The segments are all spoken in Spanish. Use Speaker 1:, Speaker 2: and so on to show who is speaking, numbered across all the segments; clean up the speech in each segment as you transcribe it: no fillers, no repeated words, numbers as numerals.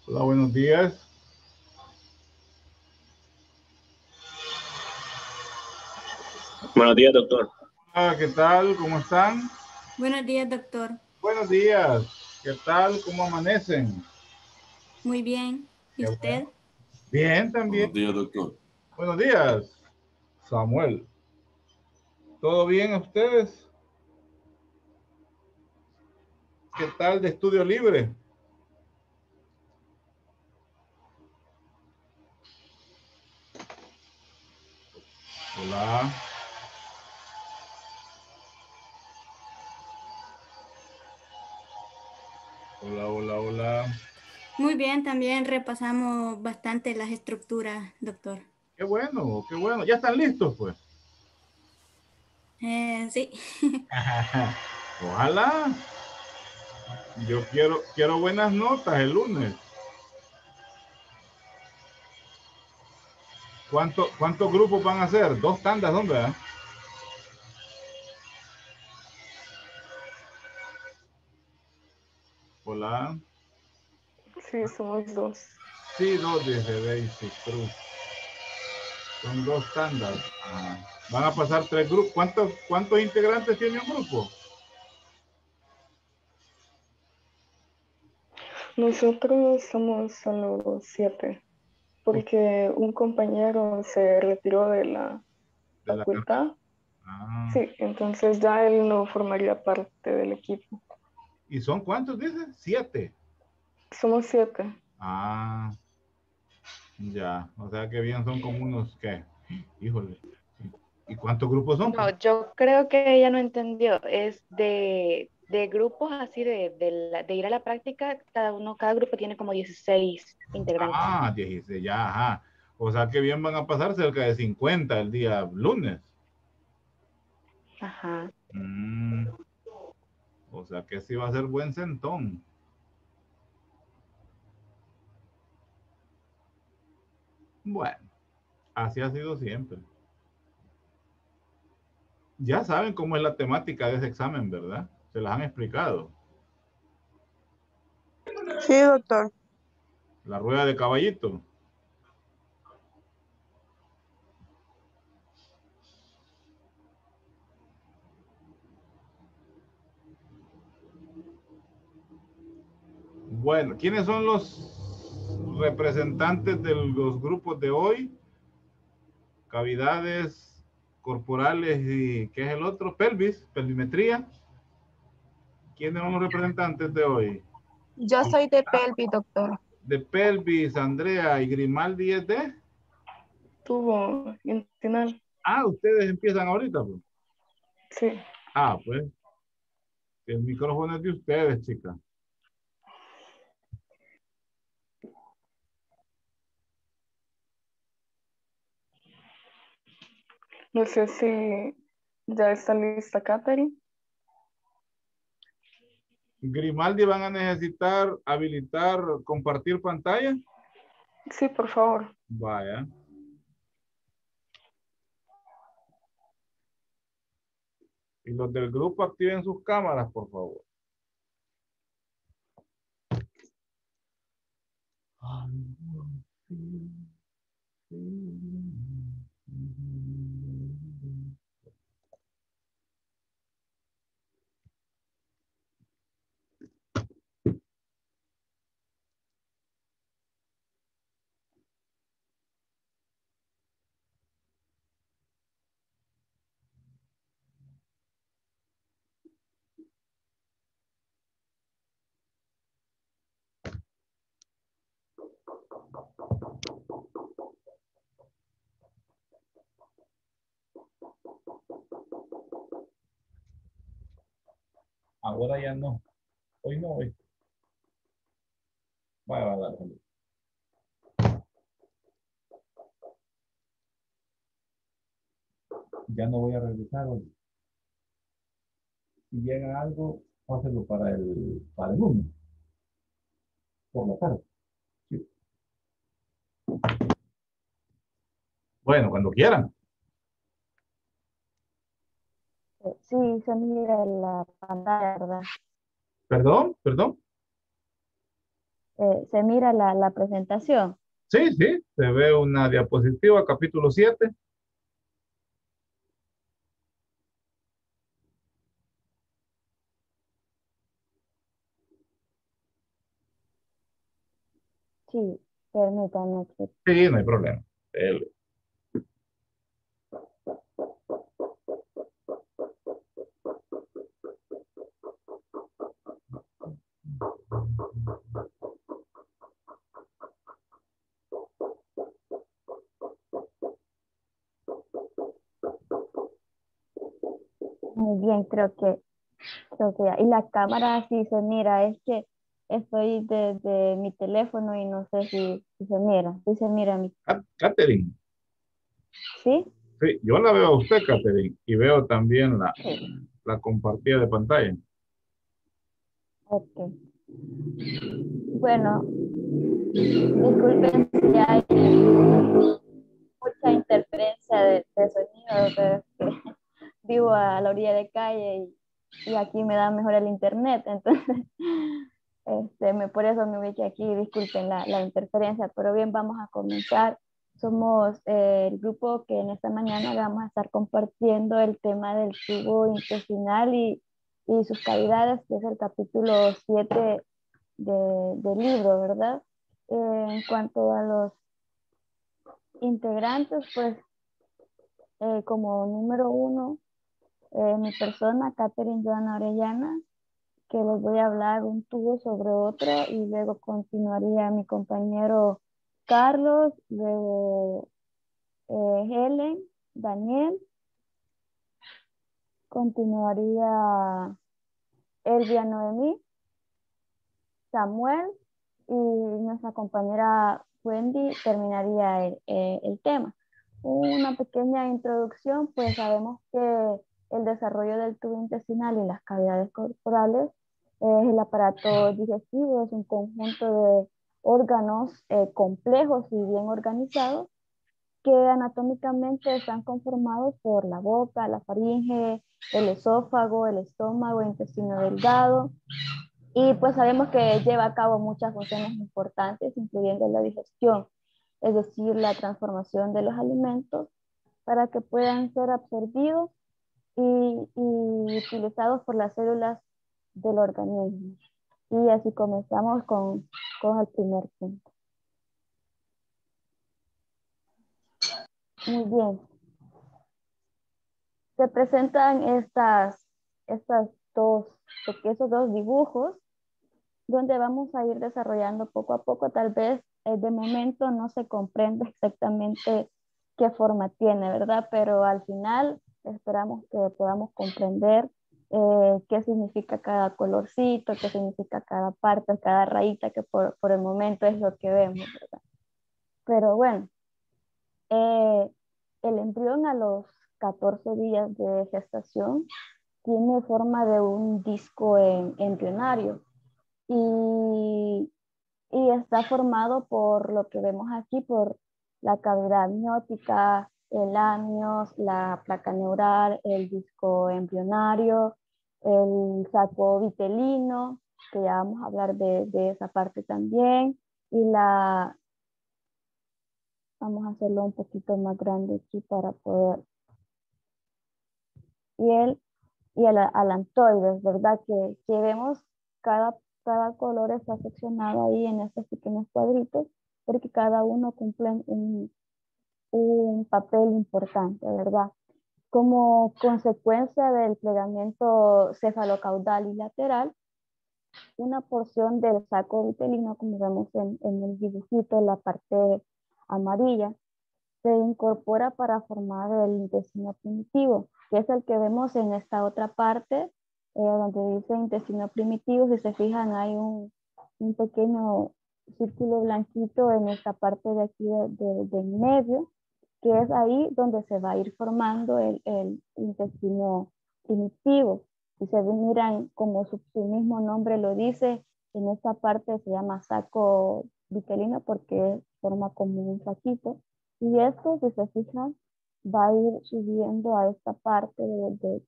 Speaker 1: Hola, buenos días.
Speaker 2: Buenos días, doctor.
Speaker 1: Hola, ¿qué tal? ¿Cómo están?
Speaker 3: Buenos días, doctor.
Speaker 1: Buenos días. ¿Qué tal? ¿Cómo amanecen?
Speaker 3: Muy bien. ¿Y
Speaker 1: Qué bueno.
Speaker 3: usted?
Speaker 1: Bien, también.
Speaker 4: Buenos días, doctor.
Speaker 1: Buenos días, Samuel. ¿Todo bien a ustedes? ¿Qué tal de estudio libre? Hola. Hola, hola, hola.
Speaker 3: Muy bien, también repasamos bastante las estructuras, doctor.
Speaker 1: Qué bueno, qué bueno. ¿Ya están listos, pues?
Speaker 3: Sí.
Speaker 1: Ojalá. Yo quiero buenas notas el lunes. ¿Cuántos grupos van a hacer? Dos tandas, ¿dónde? Hola.
Speaker 5: Sí, somos dos.
Speaker 1: Sí, dos desde Basic Cruz. Son dos tandas. Van a pasar tres grupos. ¿Cuántos integrantes tiene un grupo?
Speaker 5: Nosotros somos solo 7, porque un compañero se retiró de la
Speaker 1: De la carrera.
Speaker 5: facultad. Sí, entonces ya él no formaría parte del equipo.
Speaker 1: ¿Y son cuántos, dices? 7.
Speaker 5: Somos 7.
Speaker 1: Ah, ya. O sea que bien son como unos, ¿qué? Híjole. ¿Y cuántos grupos son?
Speaker 6: No, yo creo que ella no entendió. Es de grupos así de ir a la práctica, cada grupo tiene como 16 integrantes.
Speaker 1: 16, ya, ajá. O sea que bien van a pasar cerca de 50 el día lunes.
Speaker 6: Ajá.
Speaker 1: O sea que sí va a ser buen centón. Bueno, así ha sido siempre. Ya saben cómo es la temática de ese examen, ¿verdad? Se las han explicado.
Speaker 7: Sí, doctor.
Speaker 1: La rueda de caballito. Bueno, ¿quiénes son los representantes de los grupos de hoy? Cavidades corporales y ¿qué es el otro? Pelvis, pelvimetría. ¿Quiénes son los representantes de hoy?
Speaker 7: Yo soy de pelvis, doctor.
Speaker 1: De pelvis, Andrea y Grimaldi es de.
Speaker 5: Tuvo intestinal.
Speaker 1: Ustedes empiezan ahorita, pues.
Speaker 5: Sí.
Speaker 1: Pues el micrófono es de ustedes, chicas.
Speaker 5: No sé si ya está lista Katherine.
Speaker 1: Grimaldi van a necesitar habilitar compartir pantalla.
Speaker 5: Sí, por favor.
Speaker 1: Vaya. Y los del grupo activen sus cámaras, por favor. Ahora ya no. Hoy no, hoy. Vaya, vaya, vaya. Ya no voy a regresar hoy. Si llega algo, páselo para el lunes. Por la tarde. Sí. Bueno, cuando quieran.
Speaker 6: Sí, se mira la pantalla, ¿verdad?
Speaker 1: Perdón, perdón.
Speaker 4: se mira la presentación.
Speaker 1: Sí, sí, se ve una diapositiva, capítulo 7.
Speaker 4: Sí, permítanme que...
Speaker 1: Sí, no hay problema. El-
Speaker 4: Muy bien, creo que ya. Y la cámara sí se mira, es que estoy desde mi teléfono y no sé si se mira. Sí se mira mi...
Speaker 1: Catherine,
Speaker 4: ¿Sí?
Speaker 1: sí, yo la veo a usted, Catherine, y veo también
Speaker 4: Sí.
Speaker 1: la compartida de pantalla.
Speaker 4: Ok. Bueno, disculpen si hay mucha interferencia de sonido, pero es que vivo a la orilla de calle y aquí me da mejor el internet, entonces por eso me ubiqué aquí, disculpen la interferencia, pero bien, vamos a comenzar. Somos el grupo que en esta mañana vamos a estar compartiendo el tema del tubo intestinal y sus cavidades, que es el capítulo 7 del libro, ¿verdad? En cuanto a los integrantes, pues como número uno, mi persona, Catherine Joana Orellana, que les voy a hablar un tubo sobre otro y luego continuaría mi compañero Carlos, luego Helen, Daniel, continuaría Elvia Noemí, Samuel y nuestra compañera Wendy terminaría el tema. Una pequeña introducción, pues sabemos que el desarrollo del tubo intestinal y las cavidades corporales es el aparato digestivo, es un conjunto de órganos complejos y bien organizados que anatómicamente están conformados por la boca, la faringe, el esófago, el estómago, el intestino delgado, y pues sabemos que lleva a cabo muchas funciones importantes, incluyendo la digestión, es decir, la transformación de los alimentos para que puedan ser absorbidos y utilizados por las células del organismo. Y así comenzamos con el primer punto. Muy bien. Se presentan esos dos dibujos donde vamos a ir desarrollando poco a poco. Tal vez de momento no se comprende exactamente qué forma tiene, ¿verdad? Pero al final esperamos que podamos comprender qué significa cada colorcito, qué significa cada parte, cada rayita, que por el momento es lo que vemos, ¿verdad? Pero bueno, eh, el embrión a los 14 días de gestación tiene forma de un disco embrionario y, y está formado por lo que vemos aquí, por la cavidad amniótica, el amnios, la placa neural, el disco embrionario, el saco vitelino, que ya vamos a hablar de esa parte también, y vamos a hacerlo un poquito más grande aquí para poder, y el alantoides, ¿verdad? Que vemos cada color está seccionado ahí en estos pequeños cuadritos, porque cada uno cumple un papel importante, ¿verdad? Como consecuencia del plegamiento cefalocaudal y lateral, una porción del saco vitelino, como vemos en el dibujito, en la parte amarilla, se incorpora para formar el intestino primitivo, que es el que vemos en esta otra parte, donde dice intestino primitivo. Si se fijan, hay un pequeño círculo blanquito en esta parte de aquí de en medio, que es ahí donde se va a ir formando el intestino primitivo. Y se miran, como su mismo nombre lo dice, en esta parte se llama saco vitelino porque forma como un saquito. Y esto, si se fijan, va a ir subiendo a esta parte de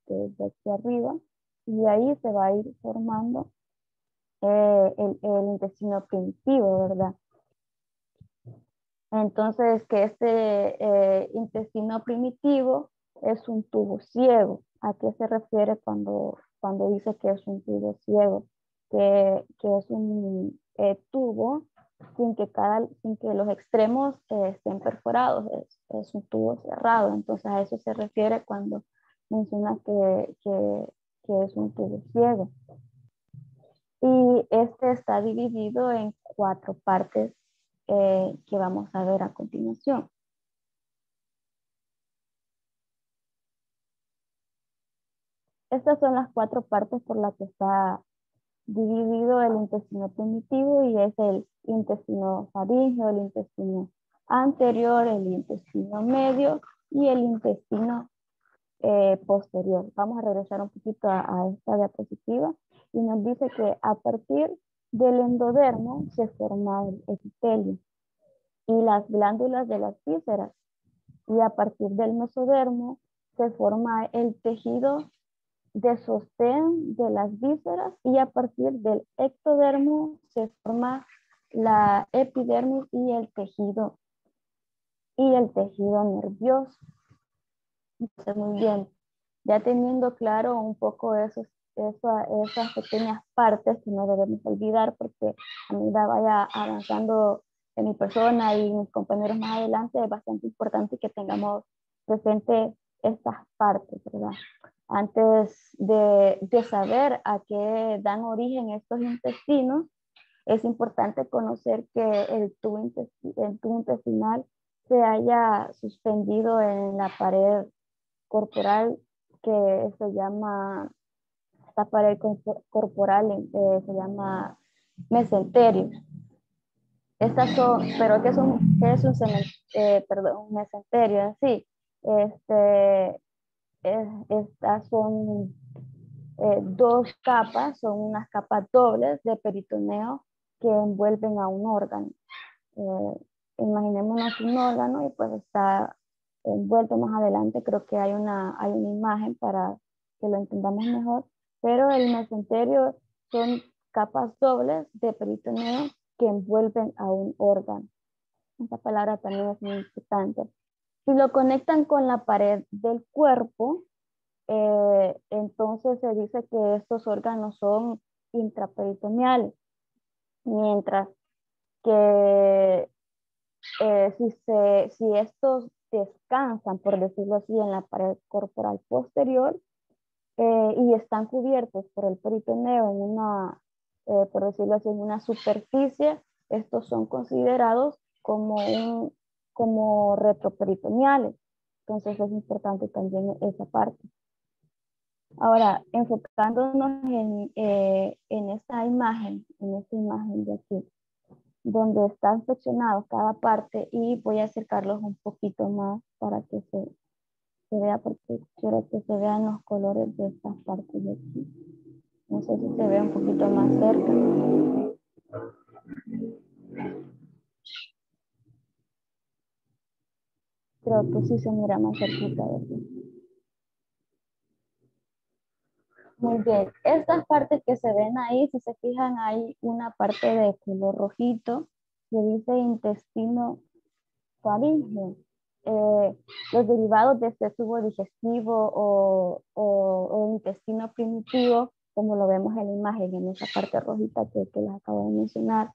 Speaker 4: aquí arriba y ahí se va a ir formando el intestino primitivo, ¿verdad? Entonces, que este intestino primitivo es un tubo ciego. ¿A qué se refiere cuando dice que es un tubo ciego? Que es un tubo sin que los extremos estén perforados, es un tubo cerrado. Entonces, a eso se refiere cuando menciona que es un tubo ciego. Y este está dividido en 4 partes que vamos a ver a continuación. Estas son las 4 partes por las que está dividido el intestino primitivo, y es el intestino faríngeo, el intestino anterior, el intestino medio y el intestino posterior. Vamos a regresar un poquito a esta diapositiva y nos dice que a partir del endodermo se forma el epitelio y las glándulas de las vísceras, y a partir del mesodermo se forma el tejido de sostén de las vísceras, y a partir del ectodermo se forma la epidermis y el tejido nervioso. Entonces, muy bien, ya teniendo claro un poco esas pequeñas partes que no debemos olvidar, porque a medida vaya avanzando en mi persona y mis compañeros más adelante, es bastante importante que tengamos presente estas partes, ¿verdad? Antes de saber a qué dan origen estos intestinos, es importante conocer que el tubo intestinal se haya suspendido en la pared corporal, que se llama, esta pared corporal se llama mesenterio. Estas son, pero ¿qué es un mesenterio en sí? Estas son 2 capas, son unas capas dobles de peritoneo que envuelven a un órgano. Imaginémonos un órgano y pues está envuelto. Más adelante creo que hay una imagen para que lo entendamos mejor, pero el mesenterio son capas dobles de peritoneo que envuelven a un órgano. Esta palabra también es muy importante. Si lo conectan con la pared del cuerpo, entonces se dice que estos órganos son intraperitoneales, mientras que si estos descansan, por decirlo así, en la pared corporal posterior y están cubiertos por el peritoneo en una, por decirlo así, en una superficie, estos son considerados como retroperitoneales. Entonces es importante también esa parte. Ahora, enfocándonos en esta imagen de aquí, donde están seccionados cada parte, y voy a acercarlos un poquito más para que se vea, porque quiero que se vean los colores de estas partes de aquí. No sé si se ve un poquito más cerca. Creo que sí se mira más cerquita de aquí. Muy bien, estas partes que se ven ahí, si se fijan, hay una parte de color rojito que dice intestino faríngeo. Los derivados de este tubo digestivo o intestino primitivo, como lo vemos en la imagen, en esa parte rojita que les acabo de mencionar,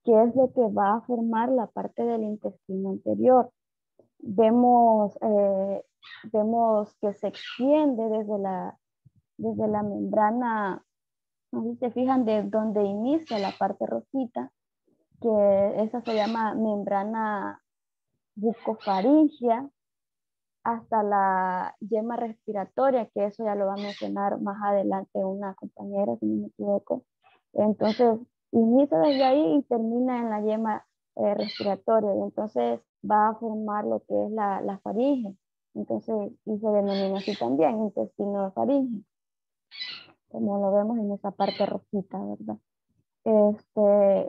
Speaker 4: que es lo que va a formar la parte del intestino anterior. Vemos que se extiende desde la membrana, no sé si se fijan, de donde inicia la parte rojita, que esa se llama membrana bucofaringea, hasta la yema respiratoria, que eso ya lo va a mencionar más adelante una compañera, si no me equivoco. Entonces, inicia desde ahí y termina en la yema respiratoria, y entonces va a formar lo que es la faringe. Entonces, y se denomina así también, intestino faríngeo, como lo vemos en esa parte rojita, ¿verdad?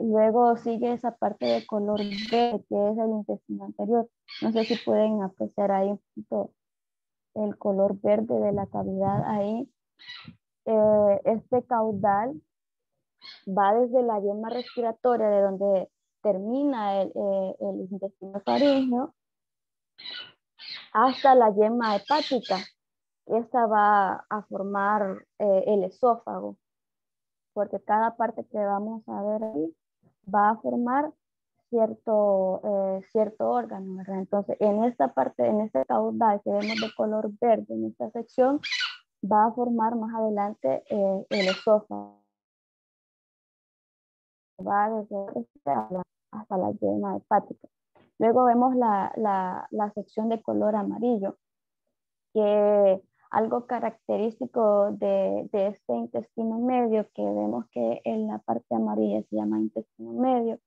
Speaker 4: Luego sigue esa parte de color verde, que es el intestino anterior. No sé si pueden apreciar ahí un poquito el color verde de la cavidad ahí. Este caudal va desde la yema respiratoria, de donde termina el intestino faríngeo, hasta la yema hepática. Esta va a formar el esófago, porque cada parte que vamos a ver ahí va a formar cierto órgano, ¿verdad? Entonces, en esta parte, en este caudal que vemos de color verde, en esta sección, va a formar más adelante el esófago. Va desde hasta la yema hepática. Luego vemos la sección de color amarillo, que algo característico de este intestino medio, que vemos que en la parte amarilla se llama intestino medio.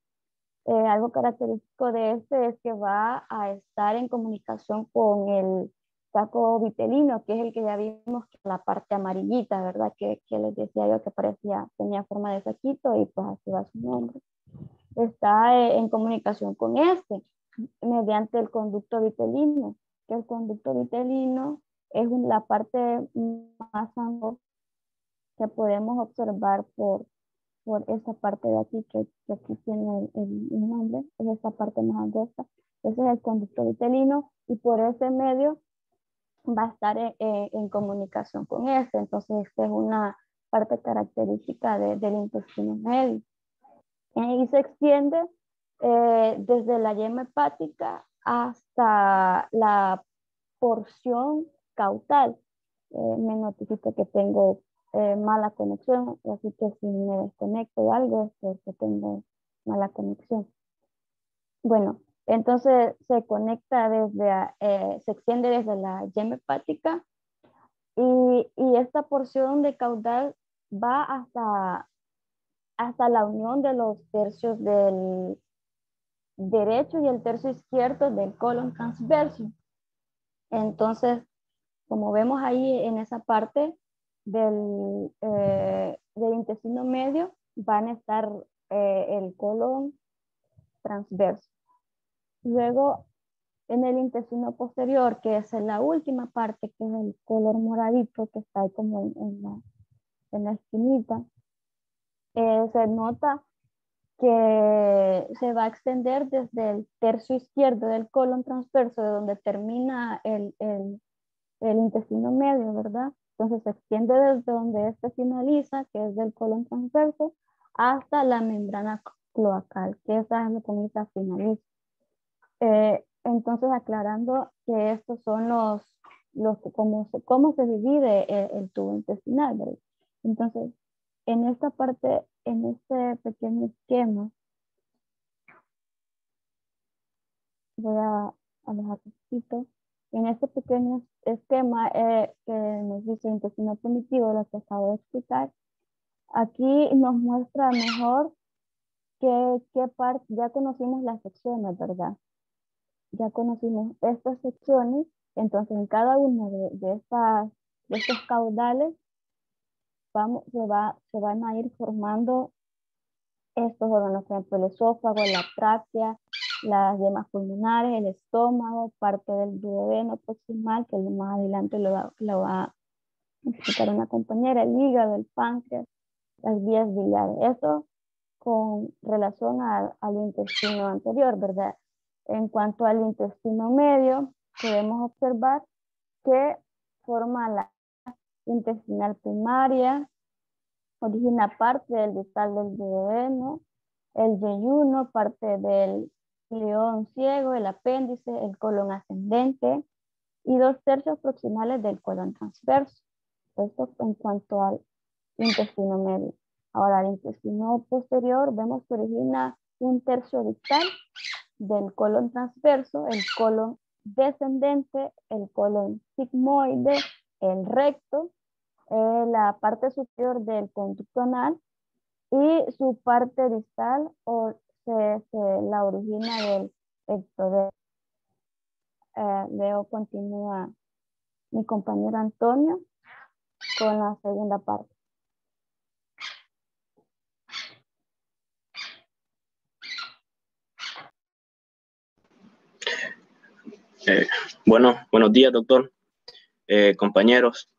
Speaker 4: Algo característico de este es que va a estar en comunicación con el saco vitelino, que es el que ya vimos, que la parte amarillita, ¿verdad? Que les decía yo que tenía forma de saquito y pues así va su nombre. Está en comunicación con este mediante el conducto vitelino, que el conducto vitelino es la parte más angosta que podemos observar por esta parte de aquí, que aquí tiene el nombre, es esta parte más angosta. Ese es el conducto vitelino y por ese medio va a estar en comunicación con este. Entonces, esta es una parte característica del intestino medio. Y se extiende desde la yema hepática hasta la porción caudal. Me notifica que tengo mala conexión, así que si me desconecto de algo es porque tengo mala conexión. Bueno, entonces se conecta se extiende desde la yema hepática y esta porción de caudal va hasta la unión de los tercios del derecho y el tercio izquierdo del colon transverso. Entonces, como vemos ahí en esa parte del intestino medio, van a estar el colon transverso. Luego, en el intestino posterior, que es la última parte, que es el color moradito, que está ahí como en la esquinita, se nota que se va a extender desde el tercio izquierdo del colon transverso, de donde termina el intestino medio, ¿verdad? Entonces se extiende desde donde este finaliza, que es del colon transverso, hasta la membrana cloacal, que esa es la que finaliza. Entonces, aclarando que estos son cómo se divide el tubo intestinal, ¿verdad? Entonces, en esta parte, en este pequeño esquema, voy a alejar un poquito. En este pequeño esquema que nos dice intestino primitivo, lo que acabo de explicar, aquí nos muestra mejor qué parte, ya conocimos las secciones, ¿verdad? Ya conocimos estas secciones, entonces en cada una de estos caudales se van a ir formando estos órganos, por ejemplo, el esófago, la tráquea, las yemas pulmonares, el estómago, parte del duodeno proximal, que más adelante lo va a explicar una compañera, el hígado, el páncreas, las vías biliares. Esto con relación al intestino anterior, ¿verdad? En cuanto al intestino medio, podemos observar que forma la intestinal primaria, origina parte del distal del duodeno, el yeyuno, parte del león ciego, el apéndice, el colon ascendente y 2/3 proximales del colon transverso. Esto en cuanto al intestino medio. Ahora, el intestino posterior vemos que origina 1/3 distal del colon transverso, el colon descendente, el colon sigmoide, el recto, la parte superior del conducto anal y su parte distal la origina del ectodermo. Luego continúa mi compañero Antonio con la segunda parte.
Speaker 2: Buenos días, doctor, compañeros.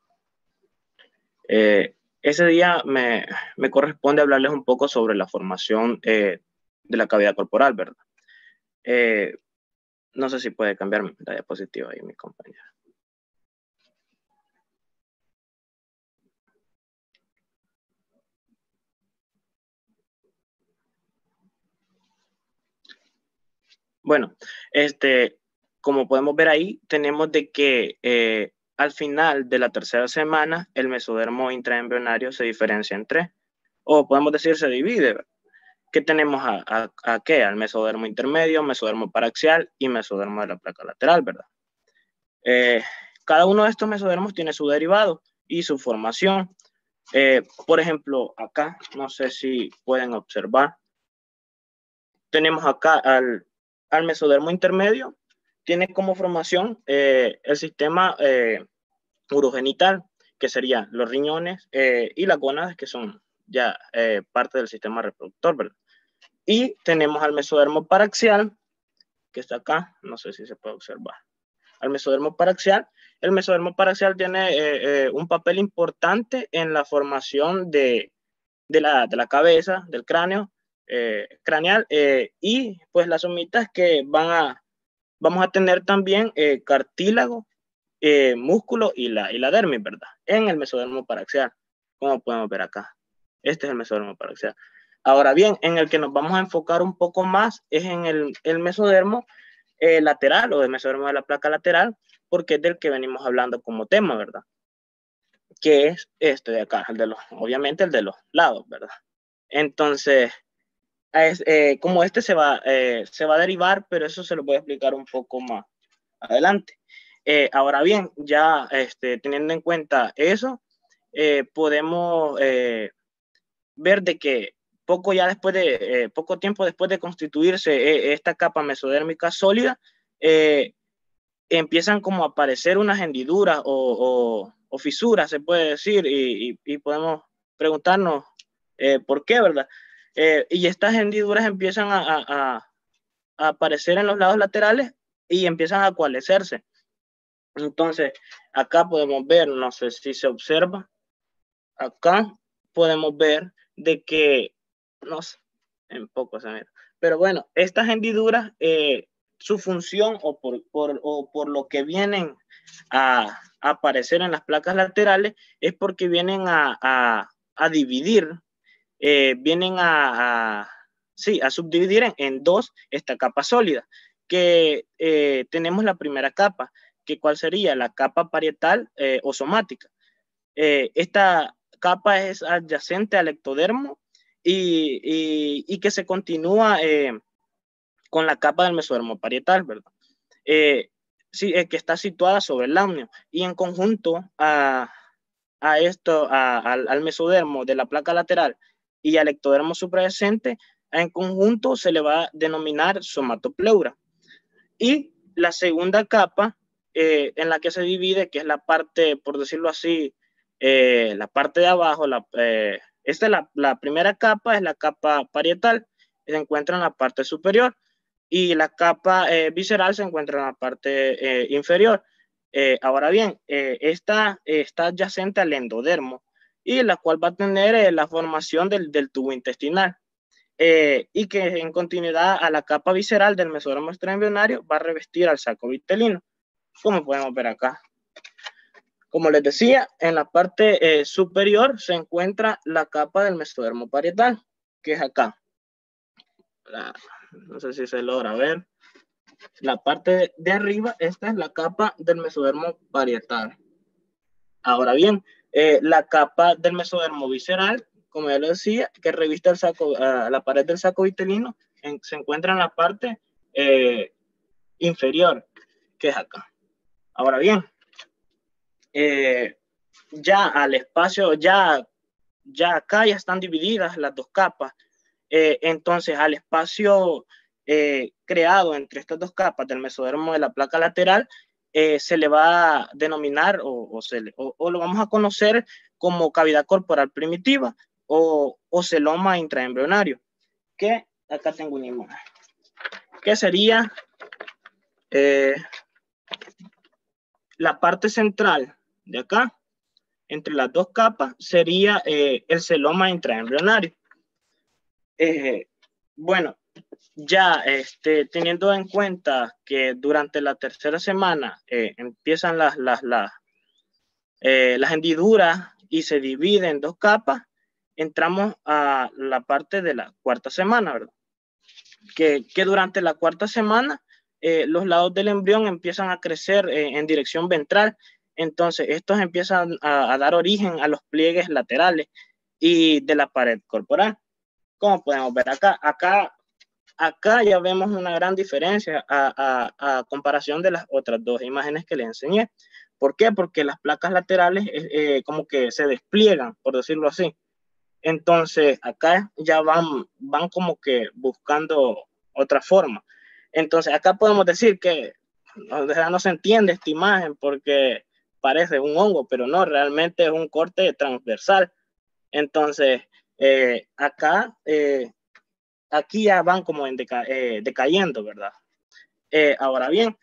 Speaker 2: Ese día me corresponde hablarles un poco sobre la formación de la cavidad corporal, ¿verdad? No sé si puede cambiar la diapositiva ahí, mi compañera. Bueno, como podemos ver ahí, tenemos de que al final de la tercera semana, el mesodermo intraembrionario se diferencia en tres, o podemos decir se divide, ¿verdad? ¿Qué tenemos qué? Al mesodermo intermedio, mesodermo paraxial y mesodermo de la placa lateral, ¿verdad? Cada uno de estos mesodermos tiene su derivado y su formación. Por ejemplo, acá, no sé si pueden observar, tenemos acá al mesodermo intermedio, tiene como formación el sistema urogenital, que serían los riñones y las gónadas, que son ya parte del sistema reproductor, ¿verdad? Y tenemos al mesodermo paraxial, que está acá, no sé si se puede observar. Al mesodermo paraxial, el mesodermo paraxial tiene un papel importante en la formación de la cabeza, del cráneo, craneal, y pues las somitas que vamos a tener también cartílago, músculo y la dermis, ¿verdad? En el mesodermo paraxial, como podemos ver acá. Este es el mesodermo paraxial. Ahora bien, en el que nos vamos a enfocar un poco más es en el mesodermo lateral, o el mesodermo de la placa lateral, porque es del que venimos hablando como tema, ¿verdad? Que es este de acá, obviamente el de los lados, ¿verdad? Entonces, como este se va a derivar, pero eso se lo voy a explicar un poco más adelante. Ahora bien, ya teniendo en cuenta eso, podemos ver de que poco tiempo después de constituirse esta capa mesodérmica sólida, empiezan como a aparecer unas hendiduras o fisuras, se puede decir, y podemos preguntarnos por qué, ¿verdad? Y estas hendiduras empiezan a aparecer en los lados laterales y empiezan a coalescerse. Entonces, acá podemos ver, no sé si se observa, acá podemos ver de que, no sé, en poco se mira, pero bueno, estas hendiduras, su función o por lo que vienen a aparecer en las placas laterales es porque vienen a dividir, vienen a subdividir en dos esta capa sólida, que tenemos la primera capa, que cuál sería la capa parietal o somática. Esta capa es adyacente al ectodermo y que se continúa con la capa del mesodermo parietal, ¿verdad? Sí, que está situada sobre el lámnio y en conjunto al mesodermo de la placa lateral y al ectodermo subyacente, en conjunto se le va a denominar somatopleura. Y la segunda capa en la que se divide, que es la parte, por decirlo así, la parte de abajo, esta es la primera capa, es la capa parietal, se encuentra en la parte superior, y la capa visceral se encuentra en la parte inferior. Ahora bien, esta está adyacente al endodermo, y la cual va a tener la formación del tubo intestinal. Y que en continuidad a la capa visceral del mesodermo extraembrionario va a revestir al saco vitelino, como podemos ver acá. Como les decía, en la parte superior se encuentra la capa del mesodermo parietal, que es acá. No sé si se logra ver. La parte de arriba, esta es la capa del mesodermo parietal. Ahora bien, la capa del mesodermo visceral, como ya lo decía, que reviste la pared del saco vitelino, se encuentra en la parte inferior, que es acá. Ahora bien, ya al espacio, ya acá ya están divididas las dos capas. Entonces, al espacio creado entre estas dos capas del mesodermo de la placa lateral, se le va a denominar o lo vamos a conocer como cavidad corporal primitiva o celoma intraembrionario, que acá tengo una imagen, que sería la parte central de acá, entre las dos capas sería el celoma intraembrionario. Bueno, ya teniendo en cuenta que durante la tercera semana empiezan las hendiduras y se divide en dos capas, entramos a la parte de la cuarta semana, ¿verdad? Que durante la cuarta semana los lados del embrión empiezan a crecer en dirección ventral. Entonces, estos empiezan a dar origen a los pliegues laterales y de la pared corporal. Como podemos ver acá, acá ya vemos una gran diferencia a comparación de las otras dos imágenes que les enseñé. ¿Por qué? Porque las placas laterales como que se despliegan, por decirlo así. Entonces, acá ya van como que buscando otra forma. Entonces, acá podemos decir que no se entiende esta imagen porque parece un hongo, pero no, realmente es un corte transversal. Entonces, acá, aquí ya van como decayendo, ¿verdad? Ahora bien,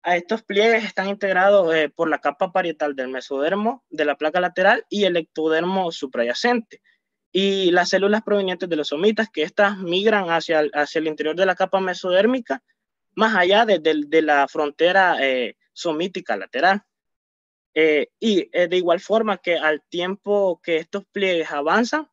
Speaker 2: a estos pliegues están integrados por la capa parietal del mesodermo, de la placa lateral y el ectodermo suprayacente. Y las células provenientes de los somitas, que estas migran hacia el interior de la capa mesodérmica, más allá de la frontera somítica lateral. Y de igual forma que al tiempo que estos pliegues avanzan,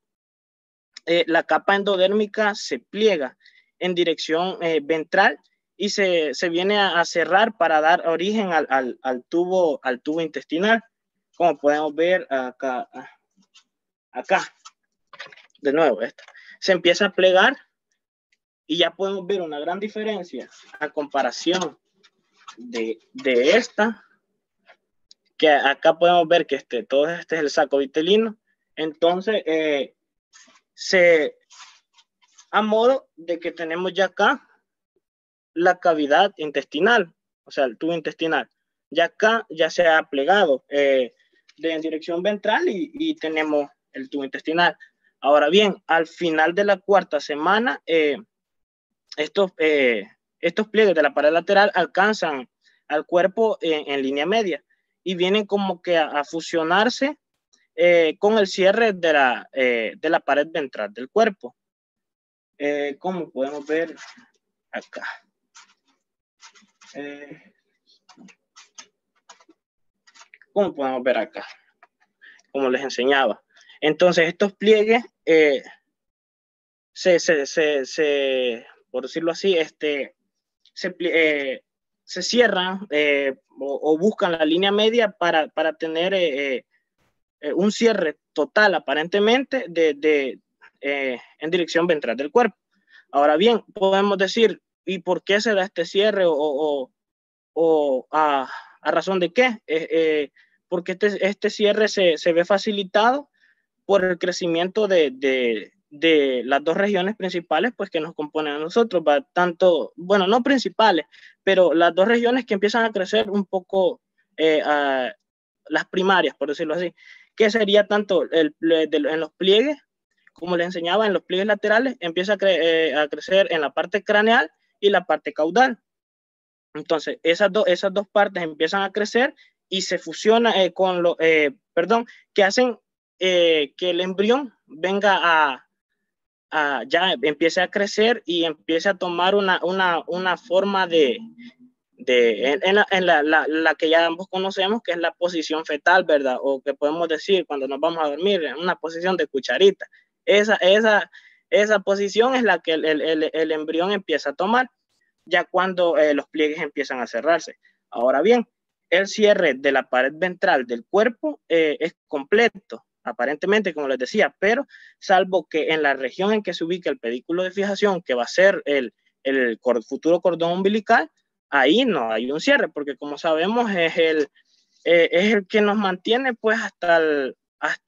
Speaker 2: la capa endodérmica se pliega en dirección ventral y se viene a cerrar para dar origen al tubo intestinal, como podemos ver acá. De nuevo, se empieza a plegar y ya podemos ver una gran diferencia a comparación de esta, que acá podemos ver que todo es el saco vitelino. Entonces, a modo de que tenemos ya acá la cavidad intestinal, o sea, el tubo intestinal. Ya acá ya se ha plegado en dirección ventral y tenemos el tubo intestinal. Ahora bien, al final de la cuarta semana, estos pliegues de la pared lateral alcanzan al cuerpo en línea media y vienen como que a fusionarse con el cierre de la pared ventral del cuerpo. Como podemos ver acá. Como podemos ver acá, como les enseñaba. Entonces, estos pliegues por decirlo así, se cierran o buscan la línea media para tener un cierre total, aparentemente, en dirección ventral del cuerpo. Ahora bien, podemos decir, ¿y por qué se da este cierre o a razón de qué? Porque este cierre se ve facilitado por el crecimiento de las dos regiones principales pues que nos componen a nosotros, tanto, bueno, no principales, pero las dos regiones que empiezan a crecer un poco, las primarias, por decirlo así, que sería tanto en los pliegues, como les enseñaba, en los pliegues laterales, empieza a crecer en la parte craneal y la parte caudal. Entonces, esas dos partes empiezan a crecer y se fusiona que hacen que el embrión venga ya empiece a crecer y empiece a tomar una forma en la que ya ambos conocemos, que es la posición fetal, ¿verdad? O que podemos decir cuando nos vamos a dormir, en una posición de cucharita. Esa posición es la que el embrión empieza a tomar, ya cuando los pliegues empiezan a cerrarse. Ahora bien, el cierre de la pared ventral del cuerpo es completo, aparentemente, como les decía, pero salvo que en la región en que se ubica el pedículo de fijación, que va a ser el futuro cordón umbilical, ahí no hay un cierre, porque como sabemos es el que nos mantiene pues hasta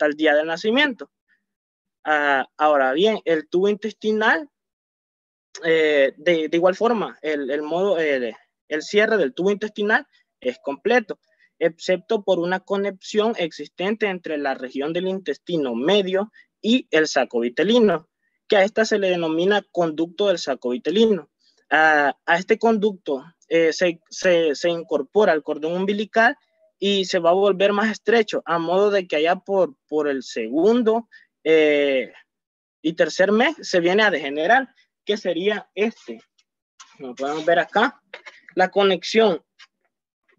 Speaker 2: el día del nacimiento. Ahora bien, el tubo intestinal, de igual forma, el cierre del tubo intestinal es completo, excepto por una conexión existente entre la región del intestino medio y el saco vitelino, que a esta se le denomina conducto del saco vitelino. A este conducto se incorpora el cordón umbilical y se va a volver más estrecho, a modo de que allá por el segundo y tercer mes se viene a degenerar, que sería este. Como podemos ver acá, la conexión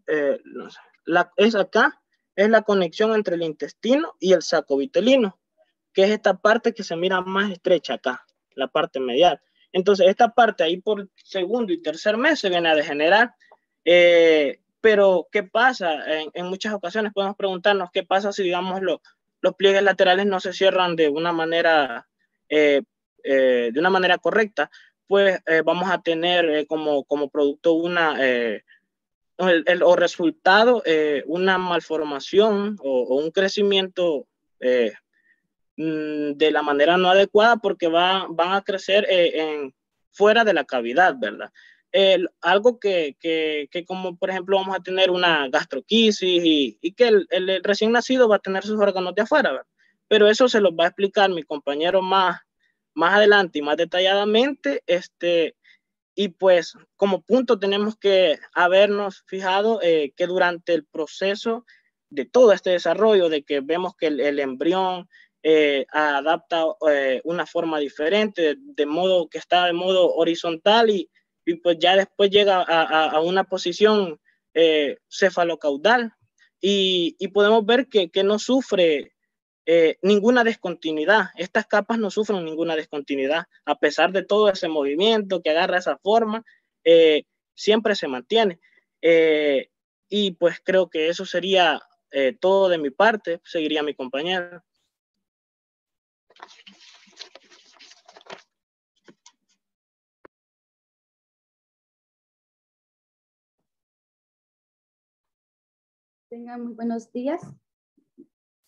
Speaker 2: es acá, es la conexión entre el intestino y el saco vitelino, que es esta parte que se mira más estrecha acá, la parte medial. Entonces, esta parte ahí por segundo y tercer mes se viene a degenerar. Pero, ¿qué pasa? En muchas ocasiones podemos preguntarnos qué pasa si, digamos, los pliegues laterales no se cierran de una manera correcta. Pues vamos a tener como producto o resultado una malformación o un crecimiento de la manera no adecuada, porque van a crecer fuera de la cavidad, ¿verdad? Algo que como por ejemplo vamos a tener una gastroquisis y que el recién nacido va a tener sus órganos de afuera, ¿verdad? Pero eso se los va a explicar mi compañero más adelante y más detalladamente. Y pues como punto tenemos que habernos fijado que durante el proceso de todo este desarrollo, de que vemos que el embrión adapta una forma diferente, de modo que está de modo horizontal y pues ya después llega a una posición cefalocaudal y podemos ver que no sufre ninguna descontinuidad. Estas capas no sufren ninguna descontinuidad, a pesar de todo ese movimiento que agarra esa forma, siempre se mantiene. Y pues creo que eso sería todo de mi parte. Seguiría mi compañero.
Speaker 8: Tengan muy buenos días.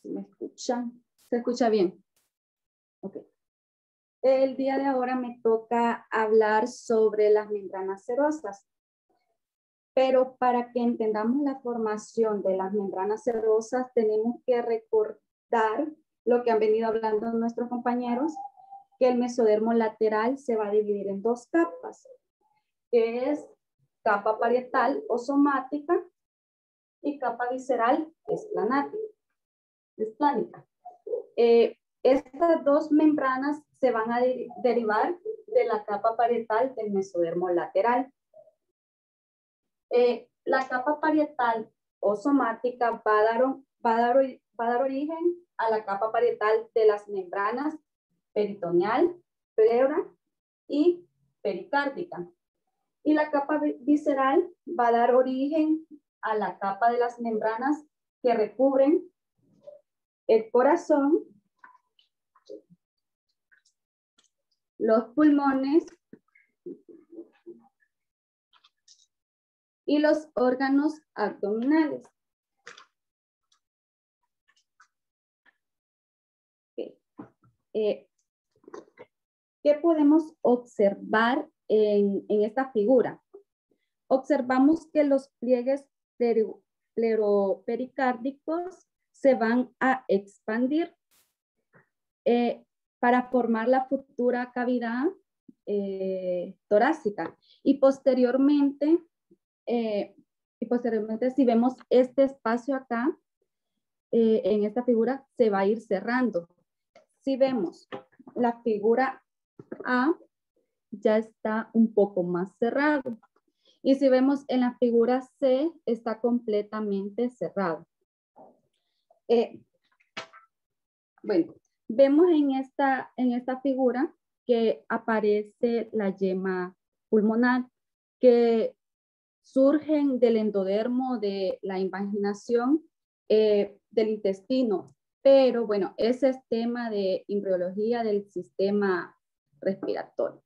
Speaker 8: ¿Me escuchan? ¿Se escucha bien? Ok. El día de ahora me toca hablar sobre las membranas serosas. Pero para que entendamos la formación de las membranas serosas, tenemos que recordar lo que han venido hablando nuestros compañeros, que el mesodermo lateral se va a dividir en dos capas, que es capa parietal o somática y capa visceral esplánica. Estas dos membranas se van a derivar de la capa parietal del mesodermo lateral. La capa parietal o somática va a dar origen a la capa parietal de las membranas peritoneal, pleura y pericárdica. Y la capa visceral va a dar origen a la capa de las membranas que recubren el corazón, los pulmones y los órganos abdominales. ¿Qué podemos observar en esta figura? Observamos que los pliegues pleuropericárdicos se van a expandir para formar la futura cavidad torácica. Y posteriormente, si vemos este espacio acá, en esta figura se va a ir cerrando. Si vemos la figura A, ya está un poco más cerrado. Y si vemos en la figura C, está completamente cerrado. Bueno, vemos en esta figura que aparece la yema pulmonar, que surgen del endodermo de la invaginación del intestino. Pero bueno, ese es tema de embriología del sistema respiratorio.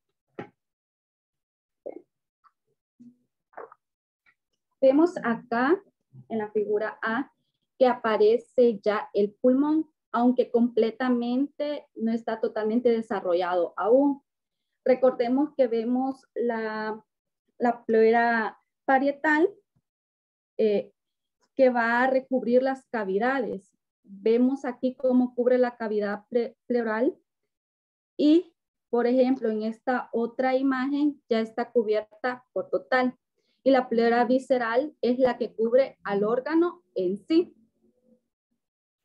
Speaker 8: Vemos acá en la figura A que aparece ya el pulmón, aunque completamente no está totalmente desarrollado aún. Recordemos que vemos la pleura parietal que va a recubrir las cavidades. Vemos aquí cómo cubre la cavidad pleural y, por ejemplo, en esta otra imagen ya está cubierta por total. y la pleura visceral es la que cubre al órgano en sí.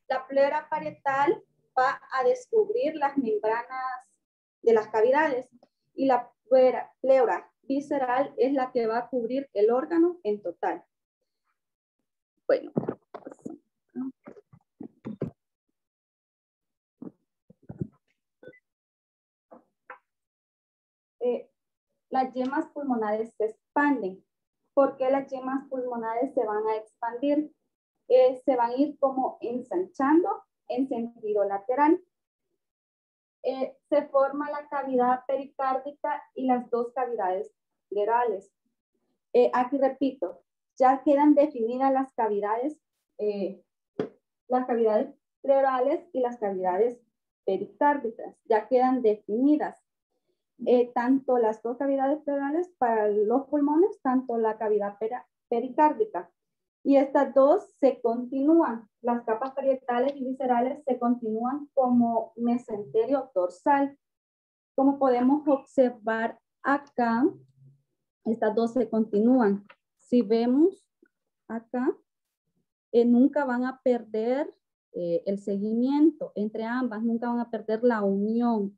Speaker 8: La pleura parietal va a descubrir las membranas de las cavidades y la pleura visceral es la que va a cubrir el órgano en total. Bueno. Las yemas pulmonares se expanden. ¿Por qué las yemas pulmonares se van a expandir? Se van a ir como ensanchando en sentido lateral. Se forma la cavidad pericárdica y las dos cavidades pleurales. Aquí repito, ya quedan definidas las cavidades pleurales y las cavidades pericárdicas. Ya quedan definidas. Tanto las dos cavidades pleurales para los pulmones, tanto la cavidad pericárdica. Y estas dos se continúan, las capas parietales y viscerales se continúan como mesenterio dorsal. Como podemos observar acá, estas dos se continúan. Si vemos acá, nunca van a perder el seguimiento entre ambas, nunca van a perder la unión.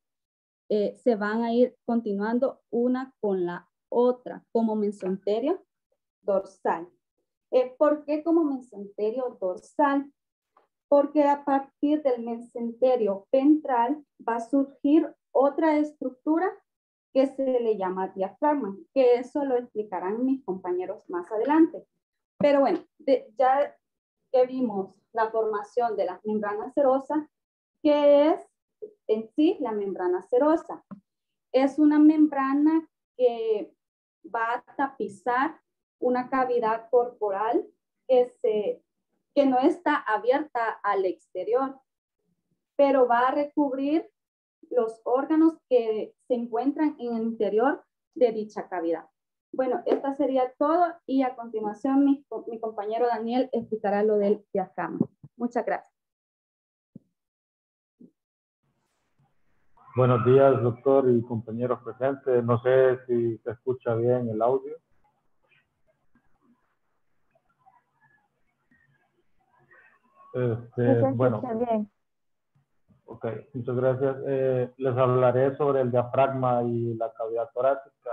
Speaker 8: Se van a ir continuando una con la otra como mesenterio dorsal. ¿Por qué como mesenterio dorsal? Porque a partir del mesenterio ventral va a surgir otra estructura que se le llama diafragma, que eso lo explicarán mis compañeros más adelante. Pero bueno, ya que vimos la formación de las membranas serosas, ¿qué es en sí la membrana serosa? Es una membrana que va a tapizar una cavidad corporal que no está abierta al exterior, pero va a recubrir los órganos que se encuentran en el interior de dicha cavidad. Bueno, esto sería todo y a continuación mi compañero Daniel explicará lo del diafragma. Muchas gracias.
Speaker 1: Buenos días, doctor y compañeros presentes. No sé si se escucha bien el audio. Bueno.
Speaker 4: Bien.
Speaker 1: Ok, muchas gracias. Les hablaré sobre el diafragma y la cavidad torácica.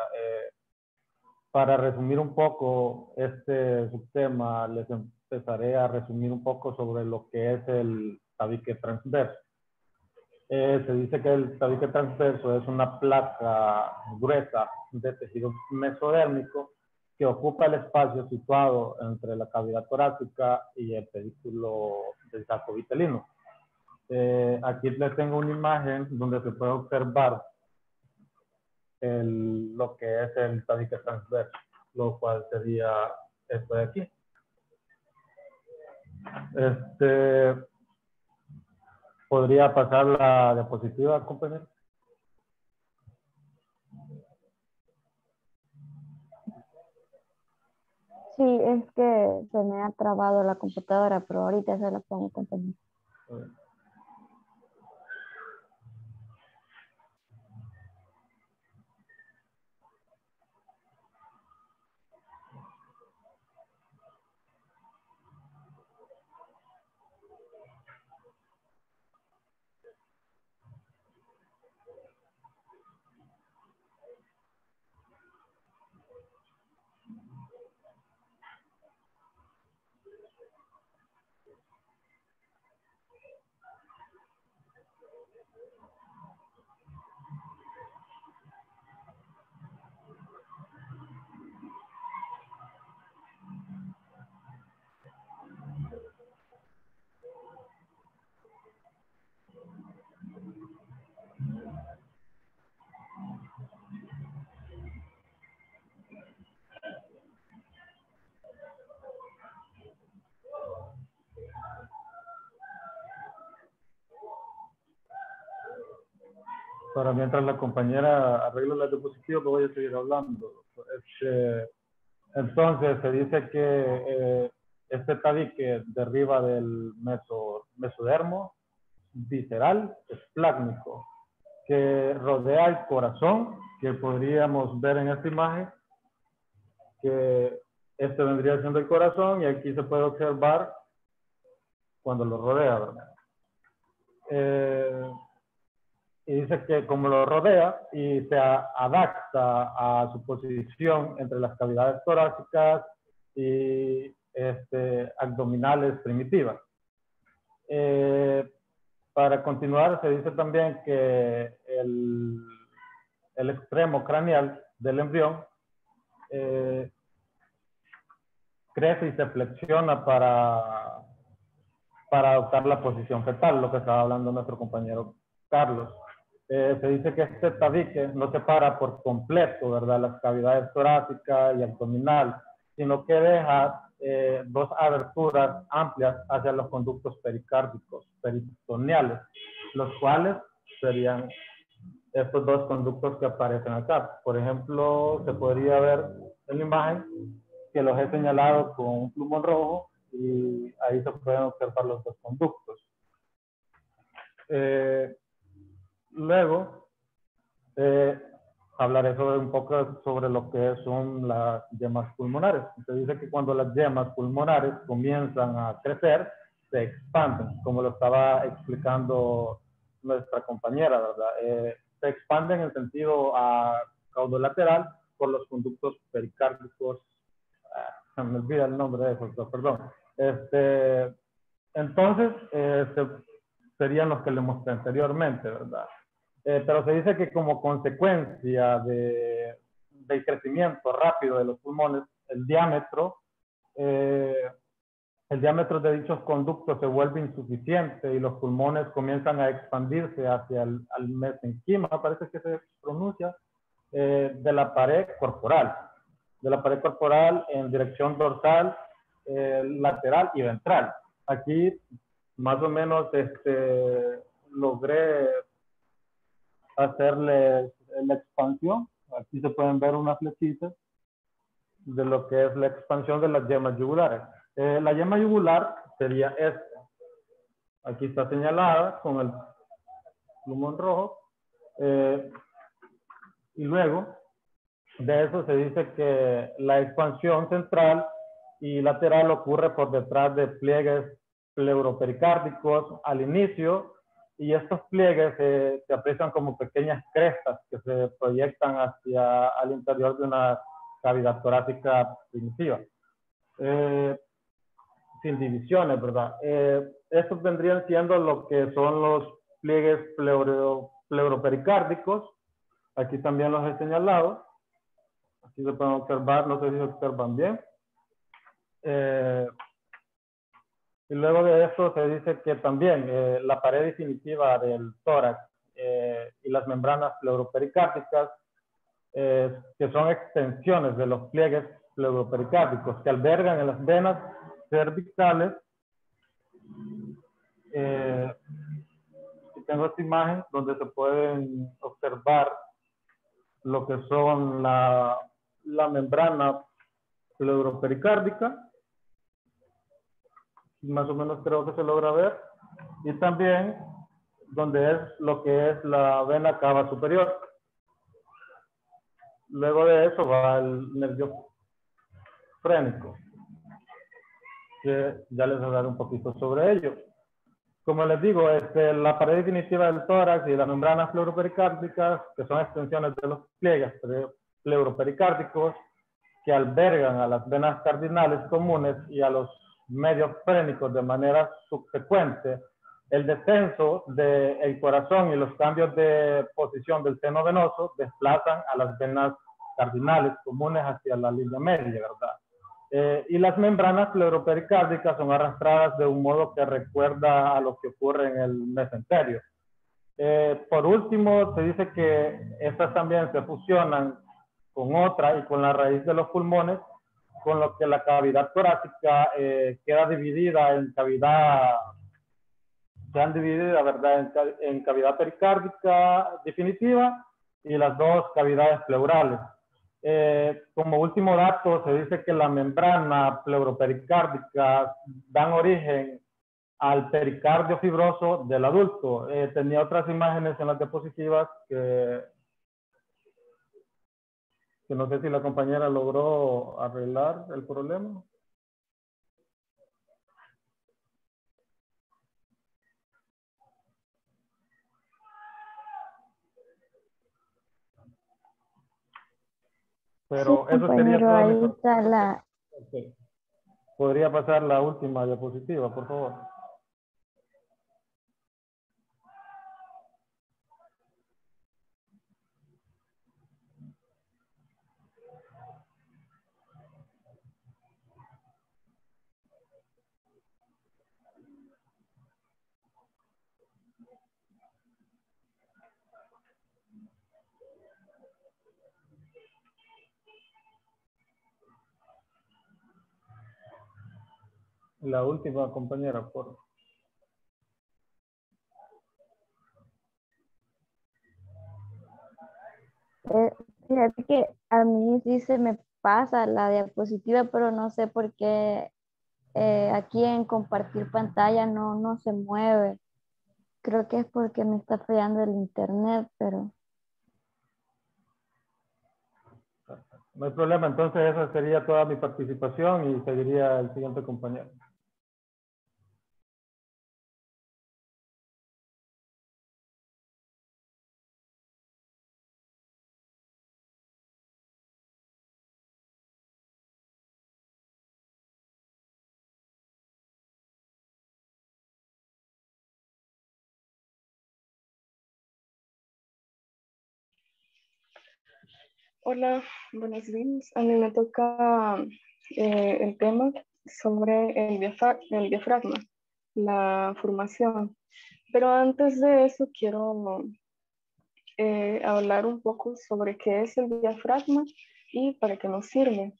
Speaker 1: Para resumir un poco este subtema, les empezaré a resumir un poco sobre lo que es el tabique transverso. Se dice que el tabique transverso es una placa gruesa de tejido mesodérmico que ocupa el espacio situado entre la cavidad torácica y el pedúnculo del saco vitelino. Aquí les tengo una imagen donde se puede observar lo que es el tabique transverso, lo cual sería esto de aquí. ¿Podría pasar la diapositiva, compañero?
Speaker 4: Sí, es que se me ha trabado la computadora, pero ahorita se la pongo, compañero.
Speaker 1: Para mientras la compañera arregla la diapositiva, voy a seguir hablando. Entonces, se dice que este tabique deriva del mesodermo visceral esplácnico, que rodea el corazón, que podríamos ver en esta imagen, que este vendría siendo el corazón y aquí se puede observar cuando lo rodea, ¿verdad? Y dice que como lo rodea y se adapta a su posición entre las cavidades torácicas y abdominales primitivas. Para continuar, se dice también que el extremo craneal del embrión crece y se flexiona para adoptar la posición fetal, lo que estaba hablando nuestro compañero Carlos. Se dice que este tabique no separa por completo, ¿verdad?, las cavidades torácicas y abdominal, sino que deja dos aberturas amplias hacia los conductos pericárdicos, peritoneales, los cuales serían estos dos conductos que aparecen acá. Por ejemplo, se podría ver en la imagen que los he señalado con un plumón rojo y ahí se pueden observar los dos conductos. Luego, hablaré un poco sobre lo que son las yemas pulmonares. Se dice que cuando las yemas pulmonares comienzan a crecer, se expanden, como lo estaba explicando nuestra compañera, ¿verdad? Se expanden en sentido caudolateral por los conductos pericárdicos. Se me olvida el nombre de eso, perdón. Entonces, serían los que le mostré anteriormente, ¿verdad? Pero se dice que como consecuencia del crecimiento rápido de los pulmones, el diámetro de dichos conductos se vuelve insuficiente y los pulmones comienzan a expandirse hacia el mesenquima, parece que se pronuncia, de la pared corporal. De la pared corporal en dirección dorsal, lateral y ventral. Aquí más o menos logré hacerle la expansión. Aquí se pueden ver unas flechitas de lo que es la expansión de las yemas yugulares. La yema yugular sería esta. Aquí está señalada con el plumón rojo. Y luego de eso se dice que la expansión central y lateral ocurre por detrás de pliegues pleuropericárdicos al inicio, y estos pliegues se aprecian como pequeñas crestas que se proyectan hacia el interior de una cavidad torácica primitiva. Sin divisiones, ¿verdad? Estos vendrían siendo lo que son los pliegues pleuropericárdicos. Aquí también los he señalado. Aquí se pueden observar, no sé si se observan bien. Y luego de esto se dice que también la pared definitiva del tórax y las membranas pleuropericárdicas, que son extensiones de los pliegues pleuropericárdicos que albergan en las venas cervicales. Tengo esta imagen donde se pueden observar lo que son la membrana pleuropericárdica. Más o menos creo que se logra ver. Y también donde es lo que es la vena cava superior. Luego de eso va el nervio frénico, que ya les hablaré un poquito sobre ello. Como les digo, la pared definitiva del tórax y las membranas pleuropericárdicas, que son extensiones de los pliegues pleuropericárdicos, que albergan a las venas cardinales comunes y a los medios frénicos de manera subsecuente, el descenso del corazón y los cambios de posición del seno venoso desplazan a las venas cardinales comunes hacia la línea media, ¿verdad? Y las membranas pleuropericárdicas son arrastradas de un modo que recuerda a lo que ocurre en el mesenterio. Por último, se dice que estas también se fusionan con otra y con la raíz de los pulmones, con lo que la cavidad torácica queda dividida en cavidad, sean divididas, ¿verdad?, en cavidad pericárdica definitiva y las dos cavidades pleurales. Como último dato, se dice que la membrana pleuropericárdica dan origen al pericardio fibroso del adulto. Tenía otras imágenes en las diapositivas que que no sé si la compañera logró arreglar el problema. Pero
Speaker 4: Sí,
Speaker 1: eso sería
Speaker 4: compañero,
Speaker 1: toda mi
Speaker 4: ahí
Speaker 1: parte.
Speaker 4: está la...
Speaker 1: Ok. ¿Podría pasar la última diapositiva, por favor? La última, compañera, por favor.
Speaker 4: Fíjate que a mí sí se me pasa la diapositiva, pero no sé por qué aquí en compartir pantalla no se mueve. Creo que es porque me está fallando el internet, pero
Speaker 1: No hay problema, entonces esa sería toda mi participación y seguiría el siguiente compañero.
Speaker 5: Hola, buenos días. A mí me toca el tema sobre el diafragma, la formación. Pero antes de eso quiero hablar un poco sobre qué es el diafragma y para qué nos sirve.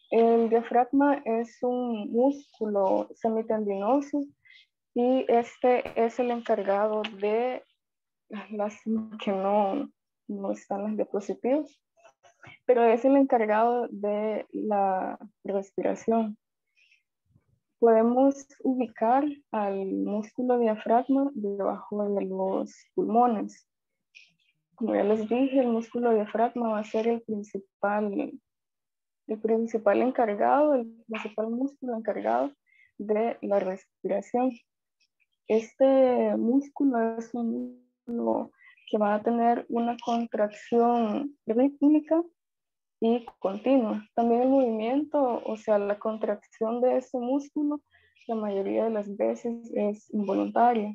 Speaker 5: El diafragma es un músculo semitendinoso y este es el encargado de, lástima que no están las diapositivas, pero es el encargado de la respiración. Podemos ubicar al músculo diafragma debajo de los pulmones. Como ya les dije, el músculo diafragma va a ser el principal encargado, el principal músculo encargado de la respiración. Este músculo es un músculo que va a tener una contracción rítmica y continua. También el movimiento, o sea, la contracción de ese músculo, la mayoría de las veces es involuntaria.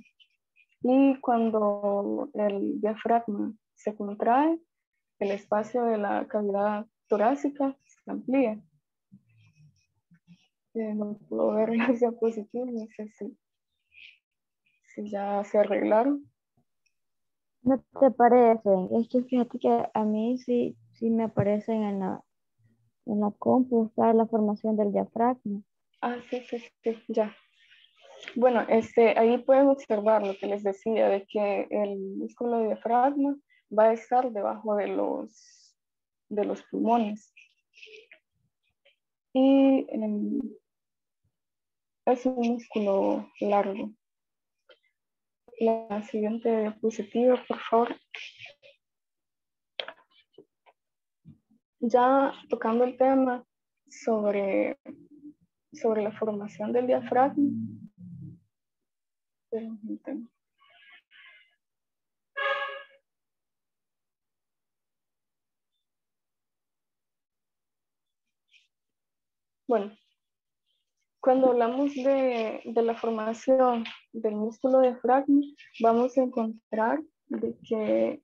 Speaker 5: Y cuando el diafragma se contrae, el espacio de la cavidad torácica se amplía. No puedo ver las diapositivas, no sé si ya se arreglaron.
Speaker 4: no te parecen. Es que fíjate que a mí sí me aparecen en la compu, está la formación del diafragma.
Speaker 5: Ah, sí, ya. Bueno, ahí pueden observar lo que les decía, de que el músculo diafragma va a estar debajo de los pulmones. Y es un músculo largo. La siguiente diapositiva, por favor. Ya tocando el tema sobre la formación del diafragma. Permítanme. Bueno, cuando hablamos de la formación del músculo diafragma, vamos a encontrar de que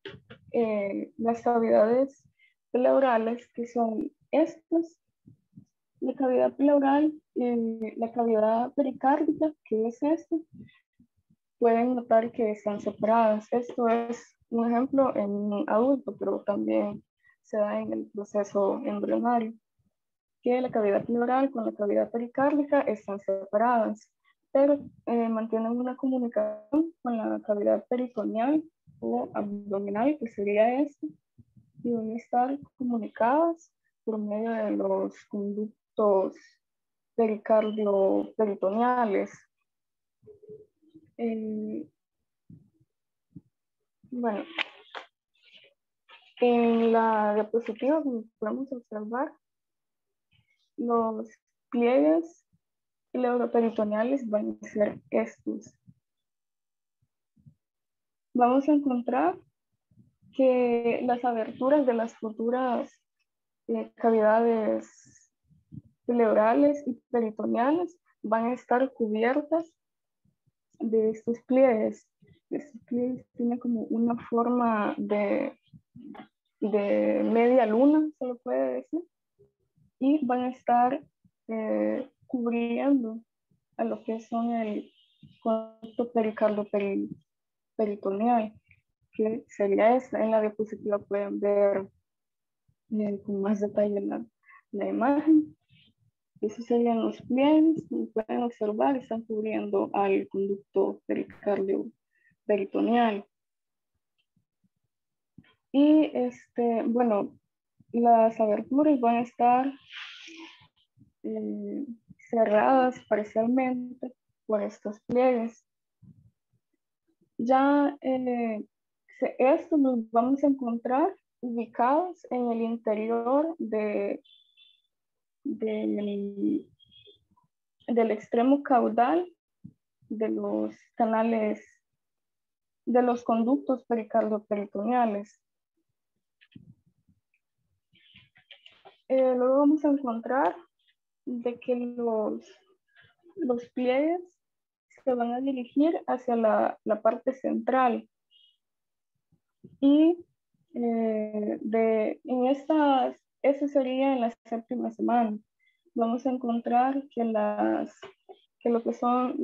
Speaker 5: las cavidades pleurales, que son estas, la cavidad pleural y la cavidad pericárdica, que es esta, pueden notar que están separadas. Esto es un ejemplo en un adulto, pero también se da en el proceso embrionario, que la cavidad pleural con la cavidad pericárdica están separadas, pero mantienen una comunicación con la cavidad peritoneal o abdominal, que sería esta, y van a estar comunicadas por medio de los conductos pericardio-peritoneales. Bueno, En la diapositiva, como podemos observar, los pliegues pleuroperitoneales van a ser estos. Vamos a encontrar que las aberturas de las futuras cavidades pleurales y peritoneales van a estar cubiertas de estos pliegues. Estos pliegues tienen como una forma de media luna, se lo puede decir, y van a estar cubriendo a lo que son el conducto pericardo peritoneal, que sería esta. En la diapositiva pueden ver con más detalle la imagen. Esos serían los pliegues, como pueden observar, están cubriendo al conducto pericardio peritoneal. Y bueno, las aberturas van a estar cerradas parcialmente por estos pliegues. Ya estos los vamos a encontrar ubicados en el interior del extremo caudal de los canales, de los conductos pericardio-peritoneales. Luego vamos a encontrar de que los pliegues se van a dirigir hacia la parte central. Y eso sería en la séptima semana. Vamos a encontrar que lo que son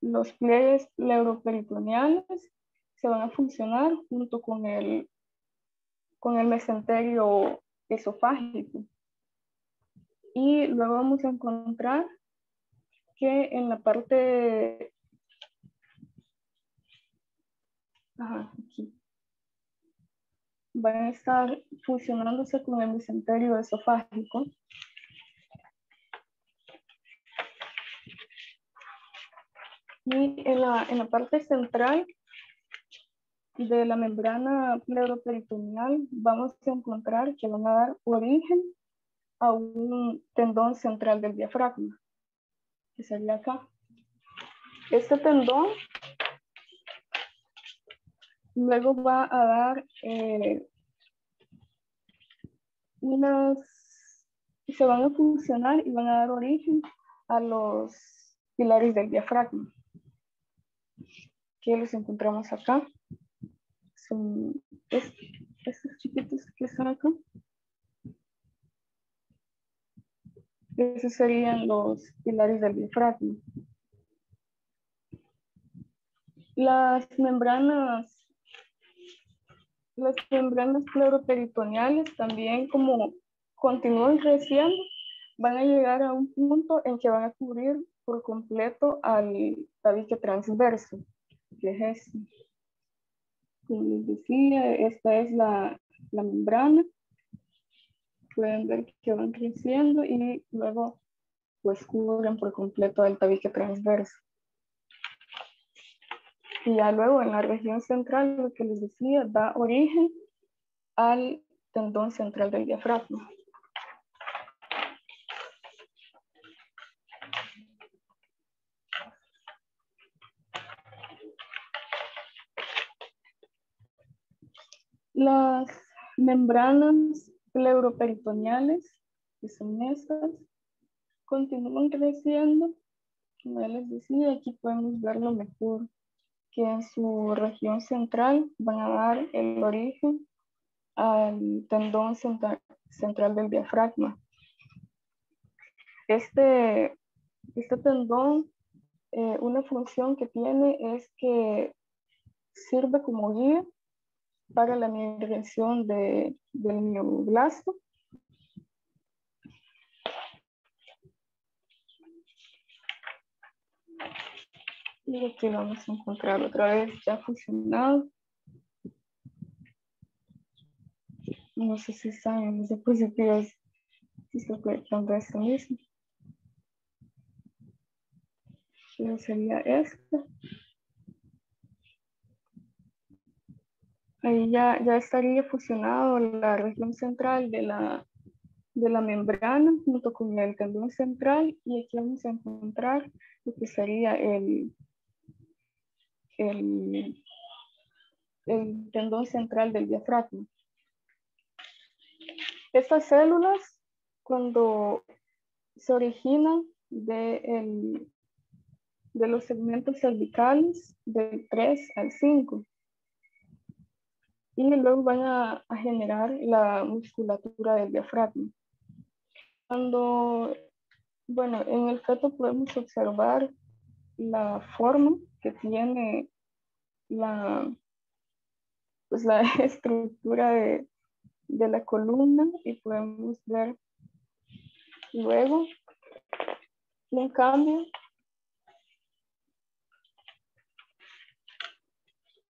Speaker 5: los pliegues pleuroperitoneales se van a funcionar junto con el mesenterio esofágico. Y luego vamos a encontrar que en la parte aquí van a estar fusionándose con el mesenterio esofágico. Y en la parte central de la membrana pleuroperitoneal vamos a encontrar que van a dar origen a un tendón central del diafragma, que sería acá. Este tendón luego va a dar se van a fusionar y van a dar origen a los pilares del diafragma, que los encontramos acá. Son estos chiquitos que están acá. Esos serían los pilares del diafragma. Las membranas pleuroperitoneales también, como continúan creciendo, van a llegar a un punto en que van a cubrir por completo al tabique transverso, que es este. Como les decía, esta es la membrana. Pueden ver que van creciendo y luego pues cubren por completo el tabique transverso. Y ya luego en la región central, lo que les decía, da origen al tendón central del diafragma. Las membranas pleuroperitoneales, que son estas, continúan creciendo. Como ya les decía, aquí podemos verlo mejor, que en su región central van a dar el origen al tendón central del diafragma. Este tendón, una función que tiene es que sirve como guía para la migración del mioblasto. Y aquí lo vamos a encontrar otra vez ya fusionado. No sé si están en las diapositivas, si estoy proyectando esto mismo. Pero sería esto. ahí ya estaría fusionado la región central de la membrana junto con el tendón central, y aquí vamos a encontrar lo que sería el tendón central del diafragma. Estas células, cuando se originan de los segmentos cervicales del 3 al 5, y luego van a generar la musculatura del diafragma. Bueno, en el feto podemos observar la forma que tiene la estructura de la columna, y podemos ver luego un cambio,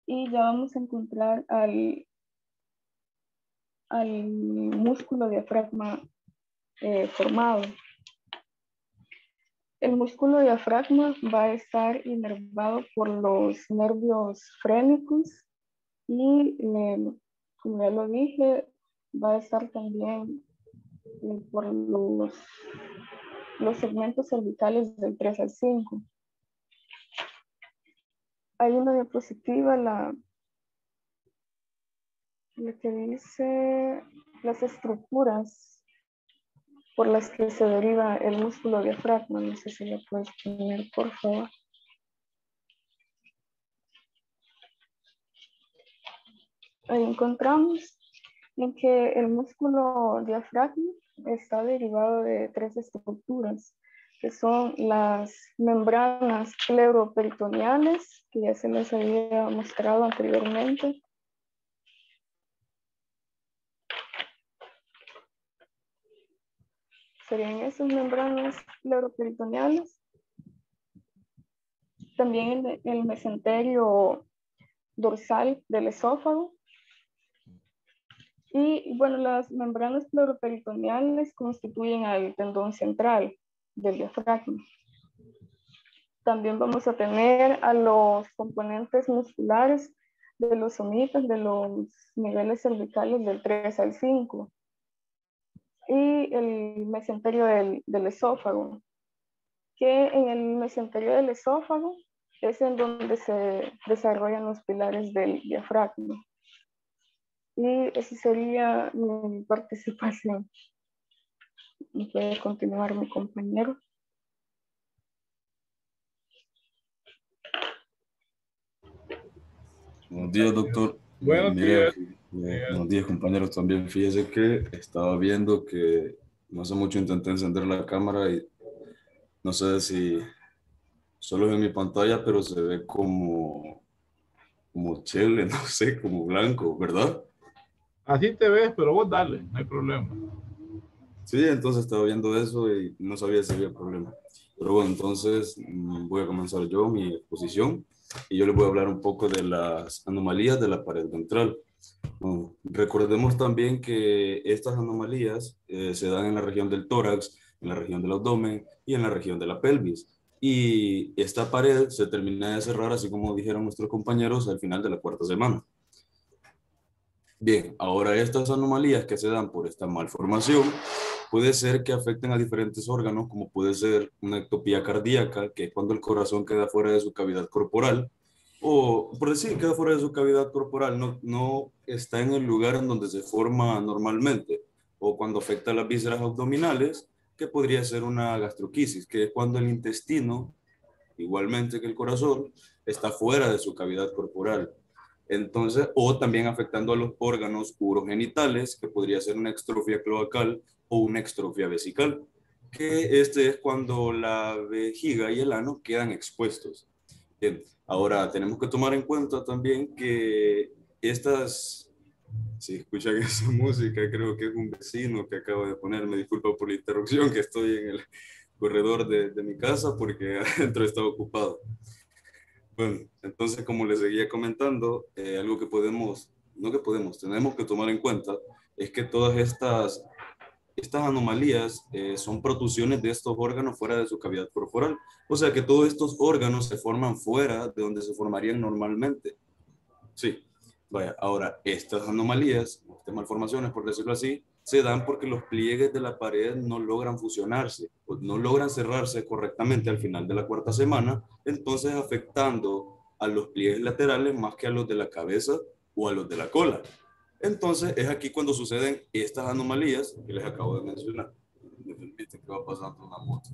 Speaker 5: y ya vamos a encontrar al músculo diafragma formado. El músculo diafragma va a estar inervado por los nervios frénicos y, como ya lo dije, va a estar también por los segmentos cervicales del 3 al 5. Hay una diapositiva, la que dice las estructuras por las que se deriva el músculo diafragma. No sé si la puedes poner, por favor. Ahí encontramos en que el músculo diafragma está derivado de 3 estructuras, que son las membranas pleuroperitoneales, que ya se les había mostrado anteriormente. Serían esas membranas pleuroperitoneales. También el mesenterio dorsal del esófago. Y bueno, las membranas pleuroperitoneales constituyen al tendón central del diafragma. También vamos a tener a los componentes musculares de los somitas de los niveles cervicales del 3 al 5. Y el mesenterio del esófago, que en el mesenterio del esófago es en donde se desarrollan los pilares del diafragma. Y esa sería mi participación. Y puede continuar mi compañero.
Speaker 9: Buenos días, doctor.
Speaker 10: Buenos
Speaker 9: Mire,
Speaker 10: días.
Speaker 9: buenos días, compañeros. También fíjese que estaba viendo que no hace mucho intenté encender la cámara y no sé si solo en mi pantalla, pero se ve como chele, no sé, como blanco, ¿verdad?
Speaker 10: Así te ves, pero vos dale, no hay problema.
Speaker 9: Sí, entonces estaba viendo eso y no sabía si había problema. Pero bueno, entonces voy a comenzar yo mi exposición y yo les voy a hablar un poco de las anomalías de la pared ventral. Bueno, recordemos también que estas anomalías se dan en la región del tórax, en la región del abdomen y en la región de la pelvis. Y esta pared se termina de cerrar, así como dijeron nuestros compañeros, al final de la 4ª semana. Bien, ahora estas anomalías que se dan por esta malformación puede ser que afecten a diferentes órganos, como puede ser una ectopía cardíaca, que es cuando el corazón queda fuera de su cavidad corporal, o por decir, queda fuera de su cavidad corporal, no está en el lugar en donde se forma normalmente, o cuando afecta a las vísceras abdominales, que podría ser una gastroquisis, que es cuando el intestino, igualmente que el corazón, está fuera de su cavidad corporal. Entonces, o también afectando a los órganos urogenitales, que podría ser una extrofia cloacal o una extrofia vesical, que este es cuando la vejiga y el ano quedan expuestos. Bien, ahora tenemos que tomar en cuenta también que estas, si escuchan esa música, creo que es un vecino que acaba de poner, me disculpo por la interrupción, que estoy en el corredor de mi casa porque adentro está ocupado. Bueno, entonces como les seguía comentando, algo que tenemos que tomar en cuenta es que todas estas anomalías son protusiones de estos órganos fuera de su cavidad corporal. O sea que todos estos órganos se forman fuera de donde se formarían normalmente. Sí. Vaya, ahora, estas anomalías, estas malformaciones, por decirlo así, se dan porque los pliegues de la pared no logran fusionarse, o no logran cerrarse correctamente al final de la cuarta semana, entonces afectando a los pliegues laterales más que a los de la cabeza o a los de la cola. Entonces, es aquí cuando suceden estas anomalías que les acabo de mencionar. Me permiten que va pasando una moto.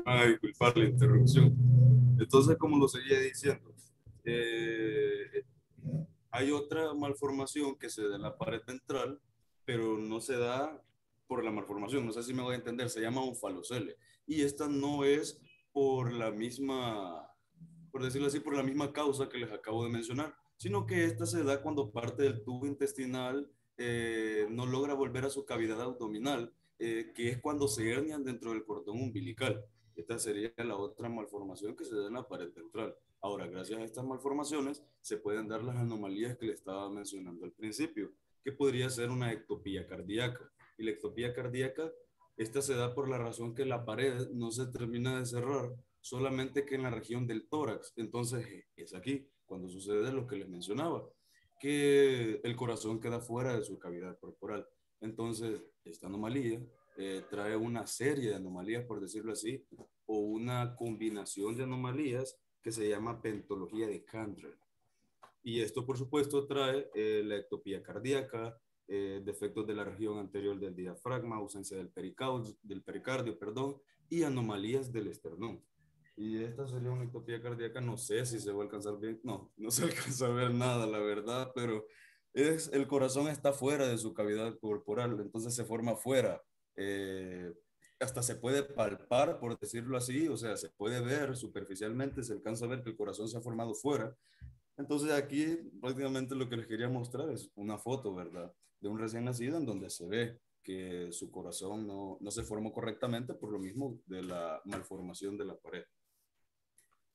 Speaker 9: Ay, disculpar la interrupción. Entonces, como lo seguía diciendo, hay otra malformación que se da en la pared ventral, pero no se da por la malformación. No sé si me voy a entender. Se llama onfalocele. Y esta no es por la misma, por decirlo así, por la misma causa que les acabo de mencionar, sino que esta se da cuando parte del tubo intestinal no logra volver a su cavidad abdominal, que es cuando se hernian dentro del cordón umbilical. Esta sería la otra malformación que se da en la pared ventral. Ahora, gracias a estas malformaciones, se pueden dar las anomalías que le estaba mencionando al principio, que podría ser una ectopía cardíaca. Y la ectopía cardíaca, esta se da por la razón que la pared no se termina de cerrar, solamente que en la región del tórax. Entonces, es aquí cuando sucede lo que les mencionaba, que el corazón queda fuera de su cavidad corporal. Entonces, esta anomalía trae una serie de anomalías, por decirlo así, o una combinación de anomalías que se llama pentología de Cantrell. Y esto, por supuesto, trae la ectopía cardíaca, defectos de la región anterior del diafragma, ausencia del pericardio, perdón, y anomalías del esternón. Y esta sería una ectopía cardíaca, no sé si se va a alcanzar bien, no se alcanza a ver nada, la verdad, pero el corazón está fuera de su cavidad corporal, entonces se forma fuera. Hasta se puede palpar, por decirlo así, o sea, se puede ver superficialmente, se alcanza a ver que el corazón se ha formado fuera. Entonces aquí prácticamente lo que les quería mostrar es una foto, ¿verdad? De un recién nacido en donde se ve que su corazón no se formó correctamente por lo mismo de la malformación de la pared.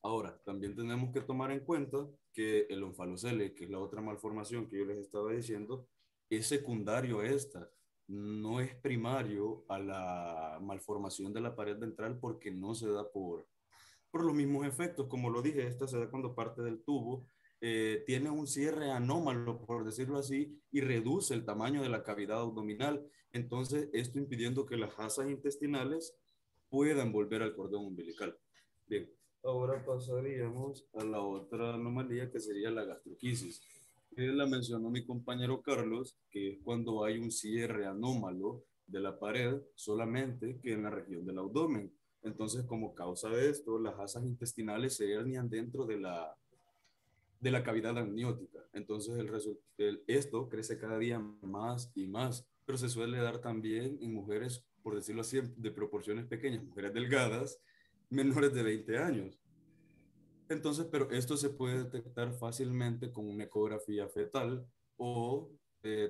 Speaker 9: Ahora, también tenemos que tomar en cuenta que el onfalocele, que es la otra malformación que yo les estaba diciendo, es secundario a esta, no es primario a la malformación de la pared ventral porque no se da por los mismos efectos. Como lo dije, esta se da cuando parte del tubo, tiene un cierre anómalo, por decirlo así, y reduce el tamaño de la cavidad abdominal. Entonces, esto impidiendo que las asas intestinales puedan volver al cordón umbilical. Bien. Ahora pasaríamos a la otra anomalía que sería la gastroquisis. La mencionó mi compañero Carlos, que es cuando hay un cierre anómalo de la pared solamente que en la región del abdomen. Entonces, como causa de esto, las asas intestinales se hernian dentro de la cavidad amniótica. Entonces, esto crece cada día más y más, pero se suele dar también en mujeres, por decirlo así, de proporciones pequeñas, mujeres delgadas, menores de 20 años. Entonces, pero esto se puede detectar fácilmente con una ecografía fetal o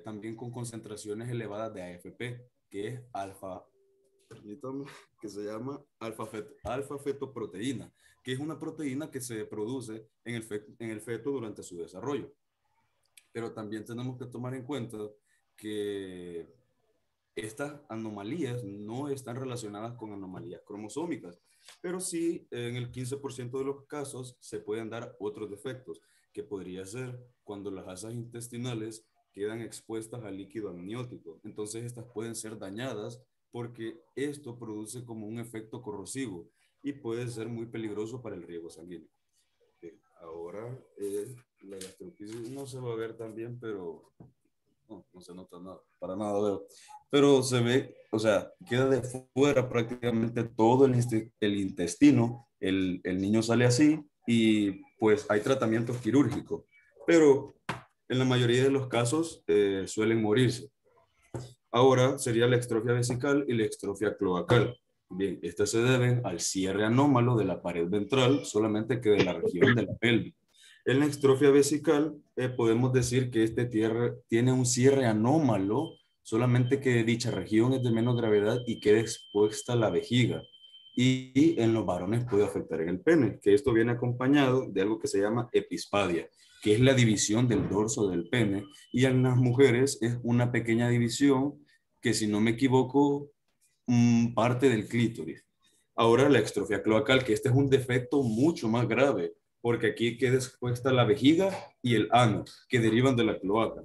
Speaker 9: también con concentraciones elevadas de AFP, que es permítame, que se llama alfa-fetoproteína, que es una proteína que se produce en el feto durante su desarrollo. Pero también tenemos que tomar en cuenta que estas anomalías no están relacionadas con anomalías cromosómicas, pero sí en el 15% de los casos se pueden dar otros defectos, que podría ser cuando las asas intestinales quedan expuestas al líquido amniótico. Entonces estas pueden ser dañadas porque esto produce como un efecto corrosivo y puede ser muy peligroso para el riego sanguíneo. Ahora la gastroquisis no se va a ver tan bien, pero no se nota nada, para nada veo. Pero se ve, o sea, queda de fuera prácticamente todo el intestino, el niño sale así y pues hay tratamientos quirúrgicos, pero en la mayoría de los casos suelen morirse. Ahora sería la extrofia vesical y la extrofia cloacal. Bien, estas se deben al cierre anómalo de la pared ventral, solamente que de la región de la pelvis. En la extrofia vesical podemos decir que este tiene un cierre anómalo, solamente que dicha región es de menos gravedad y queda expuesta a la vejiga. Y en los varones puede afectar en el pene, que esto viene acompañado de algo que se llama epispadia, que es la división del dorso del pene, y en las mujeres es una pequeña división que, si no me equivoco, parte del clítoris. Ahora la extrofia cloacal, que este es un defecto mucho más grave, porque aquí queda expuesta la vejiga y el ano, que derivan de la cloaca.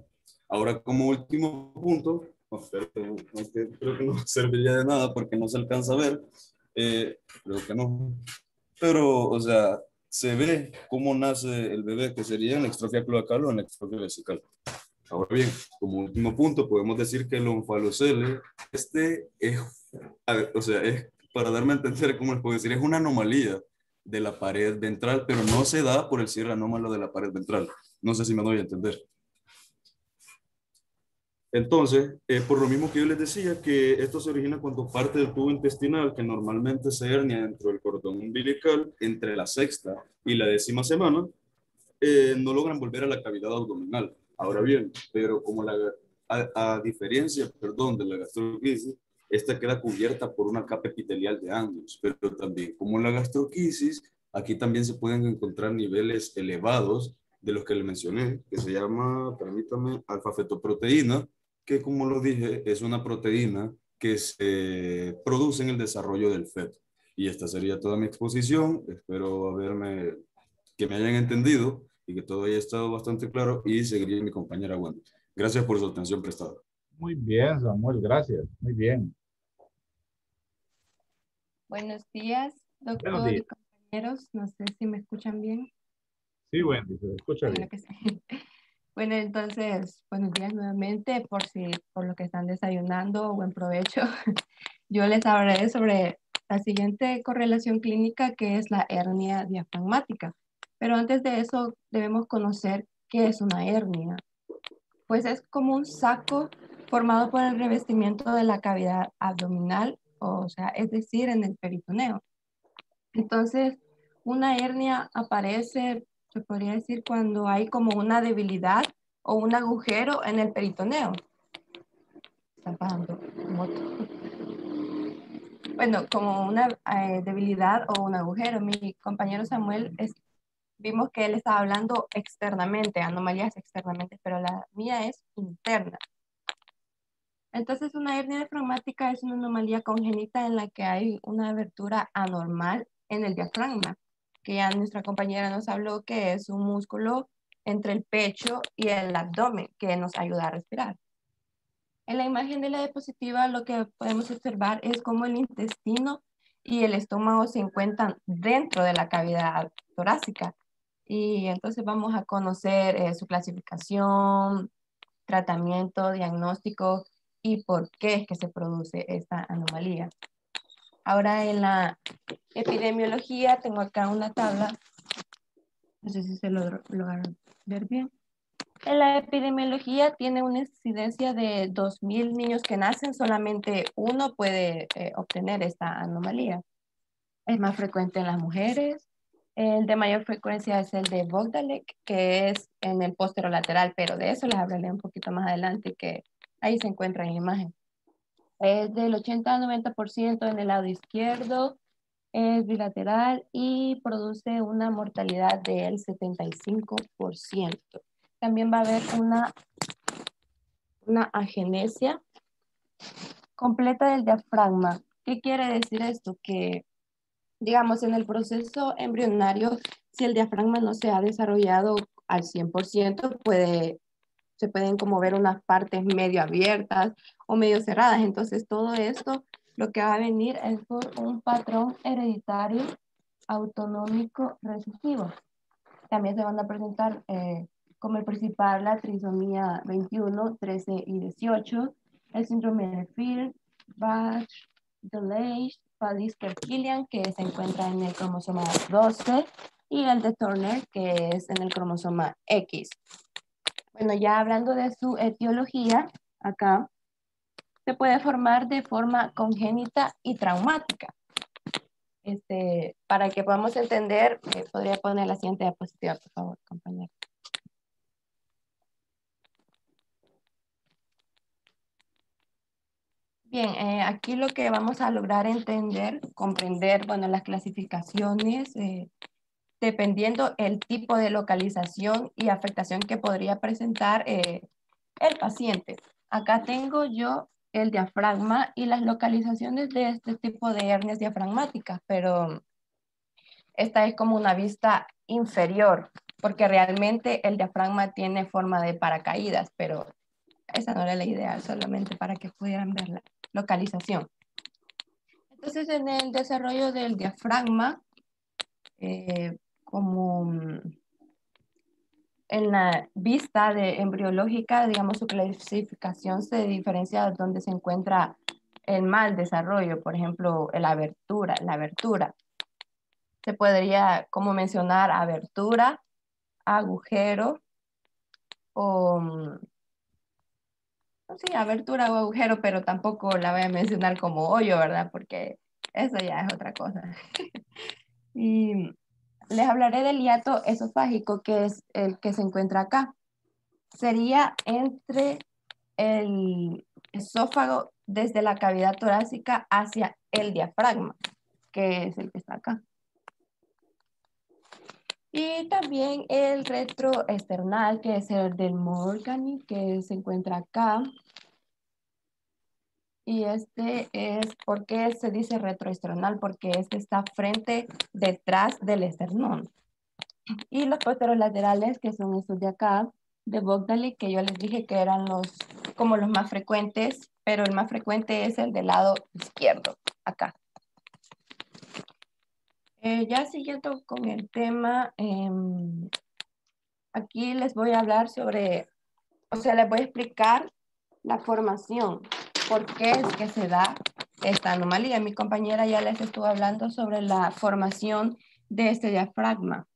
Speaker 9: Ahora, como último punto, creo que no serviría de nada porque no se alcanza a ver, creo que no, pero, o sea, se ve cómo nace el bebé, que sería en la extrofia cloacal o en la extrofia vesical. Ahora bien, como último punto, podemos decir que el onfalocele, es, o sea, es, para darme a entender cómo les puedo decir, es una anomalía de la pared ventral, pero no se da por el cierre anómalo de la pared ventral. No sé si me doy a entender. Entonces, por lo mismo que yo les decía, que esto se origina cuando parte del tubo intestinal, que normalmente se hernia dentro del cordón umbilical, entre la 6ª y la 10ª semana, no logran volver a la cavidad abdominal. Ahora bien, pero como a diferencia, perdón, de la gastroquisis, esta queda cubierta por una capa epitelial de ganglios, pero también como en la gastroquisis, aquí también se pueden encontrar niveles elevados de los que le mencioné, que se llama, permítame, alfa-fetoproteína, que como lo dije, es una proteína que se produce en el desarrollo del feto. Y esta sería toda mi exposición. Espero que me hayan entendido y que todo haya estado bastante claro, y seguiría mi compañera Wendy. Gracias por su atención prestada.
Speaker 10: Muy bien, Samuel, gracias. Muy bien.
Speaker 11: Buenos días,
Speaker 10: Buenos
Speaker 11: doctor
Speaker 10: días.
Speaker 11: y compañeros. No sé si me escuchan bien.
Speaker 10: Sí, Wendy, se escucha bien.
Speaker 11: Que sí. Bueno, entonces, buenos días nuevamente, por lo que están desayunando, buen provecho. Yo les hablaré sobre la siguiente correlación clínica, que es la hernia diafragmática. Pero antes de eso, debemos conocer qué es una hernia. Pues es como un saco formado por el revestimiento de la cavidad abdominal, o sea, es decir, en el peritoneo. Entonces, una hernia aparece, se podría decir, cuando hay como una debilidad o un agujero en el peritoneo. Está apagando moto. Bueno, como una debilidad o un agujero. Mi compañero Samuel, vimos que él estaba hablando externamente, anomalías externamente, pero la mía es interna. Entonces, una hernia diafragmática es una anomalía congénita en la que hay una abertura anormal en el diafragma, que ya nuestra compañera nos habló que es un músculo entre el pecho y el abdomen que nos ayuda a respirar. En la imagen de la diapositiva lo que podemos observar es cómo el intestino y el estómago se encuentran dentro de la cavidad torácica. Y entonces vamos a conocer su clasificación, tratamiento, diagnóstico y por qué es que se produce esta anomalía. Ahora en la epidemiología tengo acá una tabla, no sé si se lograron ver bien. En la epidemiología tiene una incidencia de 2.000 niños que nacen, solamente uno puede obtener esta anomalía. Es más frecuente en las mujeres. El de mayor frecuencia es el de Bogdalek, que es en el posterolateral, pero de eso les hablaré un poquito más adelante, que ahí se encuentra en la imagen. Es del 80 al 90% en el lado izquierdo, es bilateral y produce una mortalidad del 75%. También va a haber una agenesia completa del diafragma. ¿Qué quiere decir esto? Que, digamos, en el proceso embrionario, si el diafragma no se ha desarrollado al 100%, se pueden como ver unas partes medio abiertas o medio cerradas. Entonces, todo esto lo que va a venir es por un patrón hereditario autonómico recesivo. También se van a presentar como el principal la trisomía 21, 13 y 18, el síndrome de Field, Bach, DeLay, Pallister-Killian, que se encuentra en el cromosoma 12, y el de Turner, que es en el cromosoma X. Bueno, ya hablando de su etiología, acá se puede formar de forma congénita y traumática. Para que podamos entender, podría poner la siguiente diapositiva, por favor, compañero. Bien, aquí lo que vamos a lograr entender, comprender, bueno, las clasificaciones, dependiendo el tipo de localización y afectación que podría presentar el paciente. Acá tengo yo el diafragma y las localizaciones de este tipo de hernias diafragmáticas, pero esta es como una vista inferior, porque realmente el diafragma tiene forma de paracaídas, pero esa no era la idea, solamente para que pudieran ver la localización. Entonces, en el desarrollo del diafragma, como en la vista embriológica, digamos, su clasificación se diferencia donde se encuentra el mal desarrollo, por ejemplo, la abertura. Se podría como mencionar abertura, agujero o sí, abertura o agujero, pero tampoco la voy a mencionar como hoyo, ¿verdad? Porque eso ya es otra cosa. Y les hablaré del hiato esofágico, que es el que se encuentra acá. Sería entre el esófago desde la cavidad torácica hacia el diafragma, que es el que está acá. Y también el retroesternal, que es el del Morgani, que se encuentra acá. Y este es, ¿por qué se dice retroesternal? Porque este está detrás del esternón. Y los posterolaterales, que son estos de acá, de Bogdali, que yo les dije que eran como los más frecuentes, pero el más frecuente es el del lado izquierdo, acá. Ya siguiendo con el tema, aquí les voy a hablar sobre, les voy a explicar la formación, por qué es que se da esta anomalía. Mi compañera ya les estuvo hablando sobre la formación de este diafragma.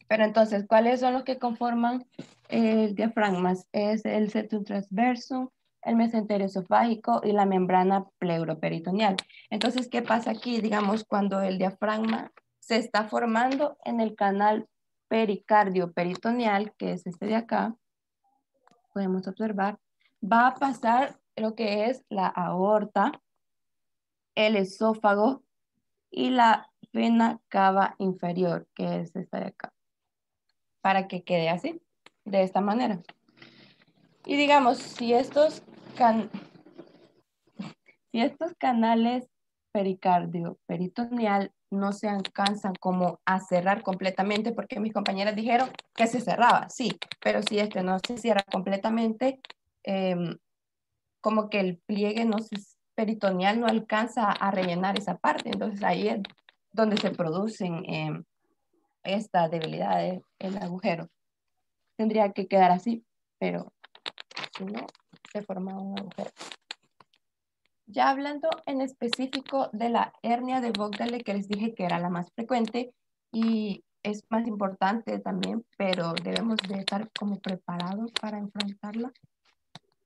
Speaker 11: Pero entonces, ¿cuáles son los que conforman el diafragma? Es el septum transverso, el mesenterio esofágico y la membrana pleuroperitoneal. Entonces, ¿qué pasa aquí? Digamos, cuando el diafragma se está formando en el canal pericardio-peritoneal, que es este de acá, podemos observar, va a pasar lo que es la aorta, el esófago y la vena cava inferior, que es esta de acá, para que quede así, de esta manera. Y digamos, si estos canales pericardio-peritoneal no se alcanzan como a cerrar completamente, porque mis compañeras dijeron que se cerraba, sí, pero si este no se cierra completamente, como que el pliegue peritoneal no alcanza a rellenar esa parte, entonces ahí es donde se producen esta debilidad, el agujero. Tendría que quedar así, pero si no, se forma un agujero. Ya hablando en específico de la hernia de Bogdale, que les dije que era la más frecuente y es más importante también, pero debemos de estar como preparados para enfrentarla.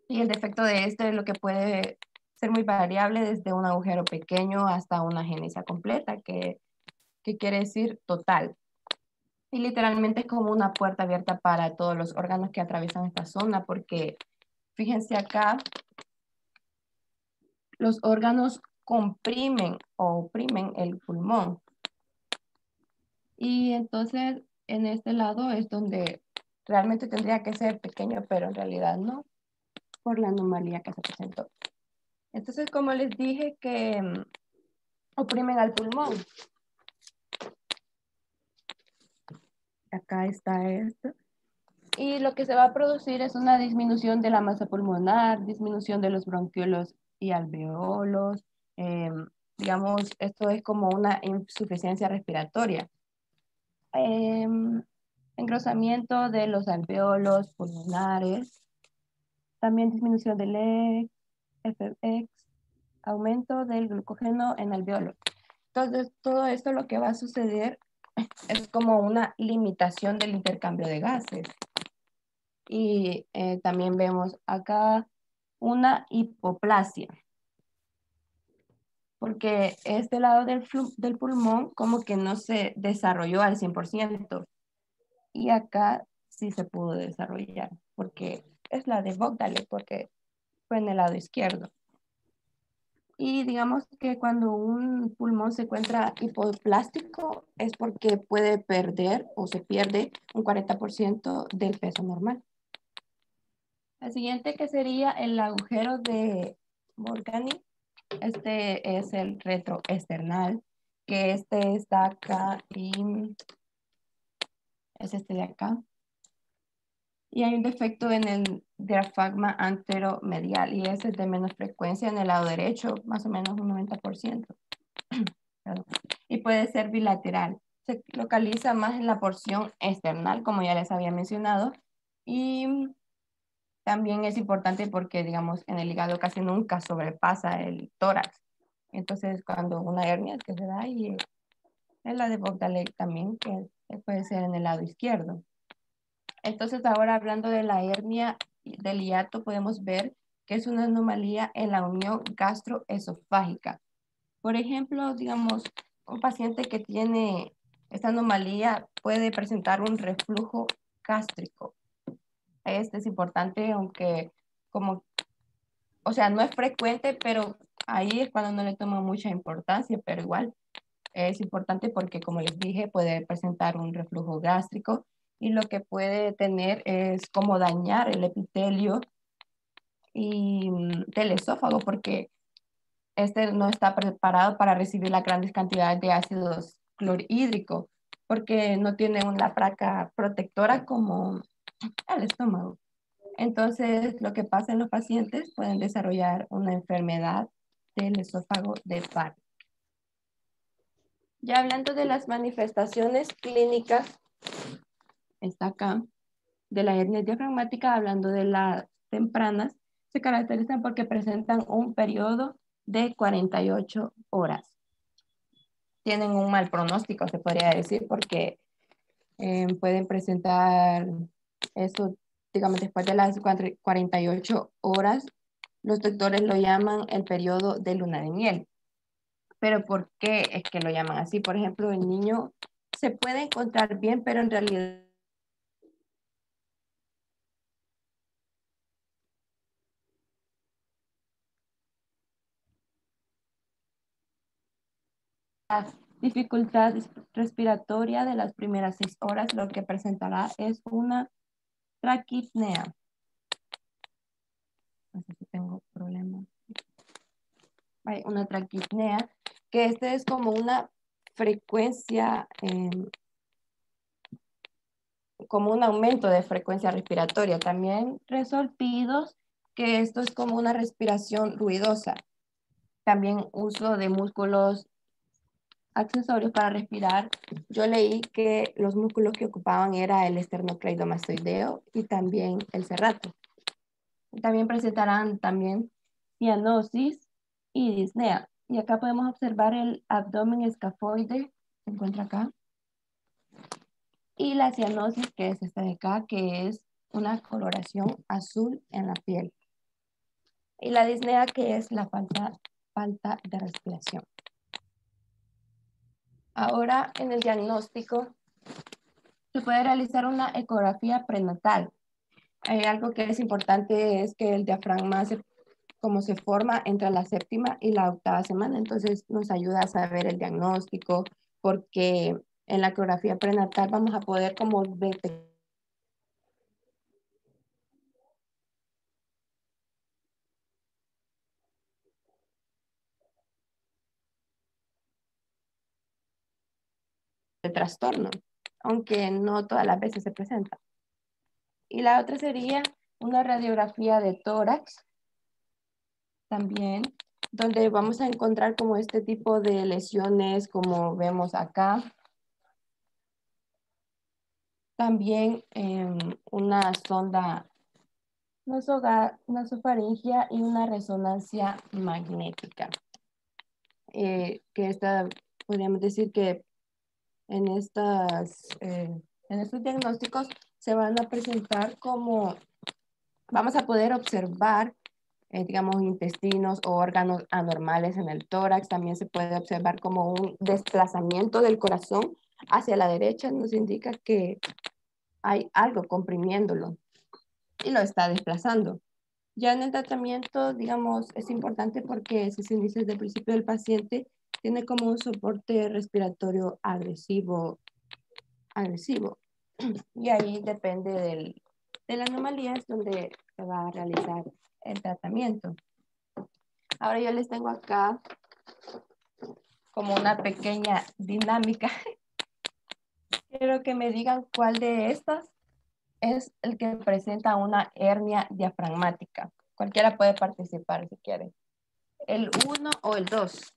Speaker 11: Y el defecto de este es lo que puede ser muy variable desde un agujero pequeño hasta una agenesia completa, que quiere decir total. Y literalmente es como una puerta abierta para todos los órganos que atraviesan esta zona, porque fíjense acá, los órganos comprimen o oprimen el pulmón. Y entonces en este lado es donde realmente tendría que ser pequeño, pero en realidad no, por la anomalía que se presentó. Entonces, como les dije que oprimen al pulmón. Acá está esto. Y lo que se va a producir es una disminución de la masa pulmonar, disminución de los bronquiolos y alveolos. Digamos, esto es como una insuficiencia respiratoria. Engrosamiento de los alveolos pulmonares. También disminución del FX, aumento del glucógeno en alveolos. Entonces, todo esto lo que va a suceder es como una limitación del intercambio de gases. Y también vemos acá una hipoplasia. Porque este lado del pulmón como que no se desarrolló al 100%. Y acá sí se pudo desarrollar. Porque es la de Bogdale, porque fue en el lado izquierdo. Y digamos que cuando un pulmón se encuentra hipoplástico es porque puede perder o se pierde un 40% del peso normal. La siguiente que sería el agujero de Morgani. Este es el retroesternal, que este está acá y es este de acá. Y hay un defecto en el diafragma anteromedial y ese es de menos frecuencia en el lado derecho, más o menos un 90%. Perdón. Y puede ser bilateral. Se localiza más en la porción external, como ya les había mencionado. Y también es importante porque, digamos, en el hígado casi nunca sobrepasa el tórax. Entonces, cuando una hernia que se da, y es la de Bogdaleg también, que puede ser en el lado izquierdo. Entonces, ahora hablando de la hernia del hiato, podemos ver que es una anomalía en la unión gastroesofágica. Por ejemplo, digamos, un paciente que tiene esta anomalía puede presentar un reflujo gástrico. Este es importante, aunque o sea, no es frecuente, pero ahí es cuando no le toma mucha importancia, pero igual es importante porque, como les dije, puede presentar un reflujo gástrico y lo que puede tener es como dañar el epitelio del esófago porque este no está preparado para recibir las grandes cantidades de ácidos clorhídricos porque no tiene una placa protectora como el estómago. Entonces, lo que pasa en los pacientes pueden desarrollar una enfermedad del esófago de Barrett. Ya hablando de las manifestaciones clínicas, está acá, de la hernia diafragmática, hablando de las tempranas, se caracterizan porque presentan un periodo de 48 horas. Tienen un mal pronóstico, se podría decir, porque pueden presentar eso, digamos, después de las 48 horas, los doctores lo llaman el periodo de luna de miel. Pero ¿por qué es que lo llaman así? Por ejemplo, el niño se puede encontrar bien, pero en realidad la dificultad respiratoria de las primeras 6 horas lo que presentará es una traquipnea. No sé si tengo problemas. Hay una traquipnea, que este es como una frecuencia, como un aumento de frecuencia respiratoria. También resortidos, que esto es como una respiración ruidosa. También uso de músculos accesorios para respirar. Yo leí que los músculos que ocupaban era el esternocleidomastoideo y también el serrato. También presentarán también cianosis y disnea. Y acá podemos observar el abdomen escafoide, se encuentra acá. Y la cianosis, que es esta de acá, que es una coloración azul en la piel. Y la disnea, que es la falta de respiración. Ahora, en el diagnóstico, se puede realizar una ecografía prenatal. Algo que es importante es que el diafragma, como se forma entre la 7ª y la 8ª semana, entonces nos ayuda a saber el diagnóstico, porque en la ecografía prenatal vamos a poder como detectar el trastorno, aunque no todas las veces se presenta. Y la otra sería una radiografía de tórax, también, donde vamos a encontrar como este tipo de lesiones, como vemos acá. También una sonda nasofaringia y una resonancia magnética. Que podríamos decir que en estos diagnósticos se van a presentar como, vamos a poder observar, digamos, intestinos o órganos anormales en el tórax. También se puede observar como un desplazamiento del corazón hacia la derecha, nos indica que hay algo comprimiéndolo y lo está desplazando. Ya en el tratamiento, digamos, es importante porque si se inicia desde el principio del paciente, tiene como un soporte respiratorio agresivo. Y ahí depende de la anomalía, es donde se va a realizar el tratamiento. Ahora yo les tengo acá como una pequeña dinámica. Quiero que me digan cuál de estas es el que presenta una hernia diafragmática. Cualquiera puede participar si quiere. ¿El 1 o el 2?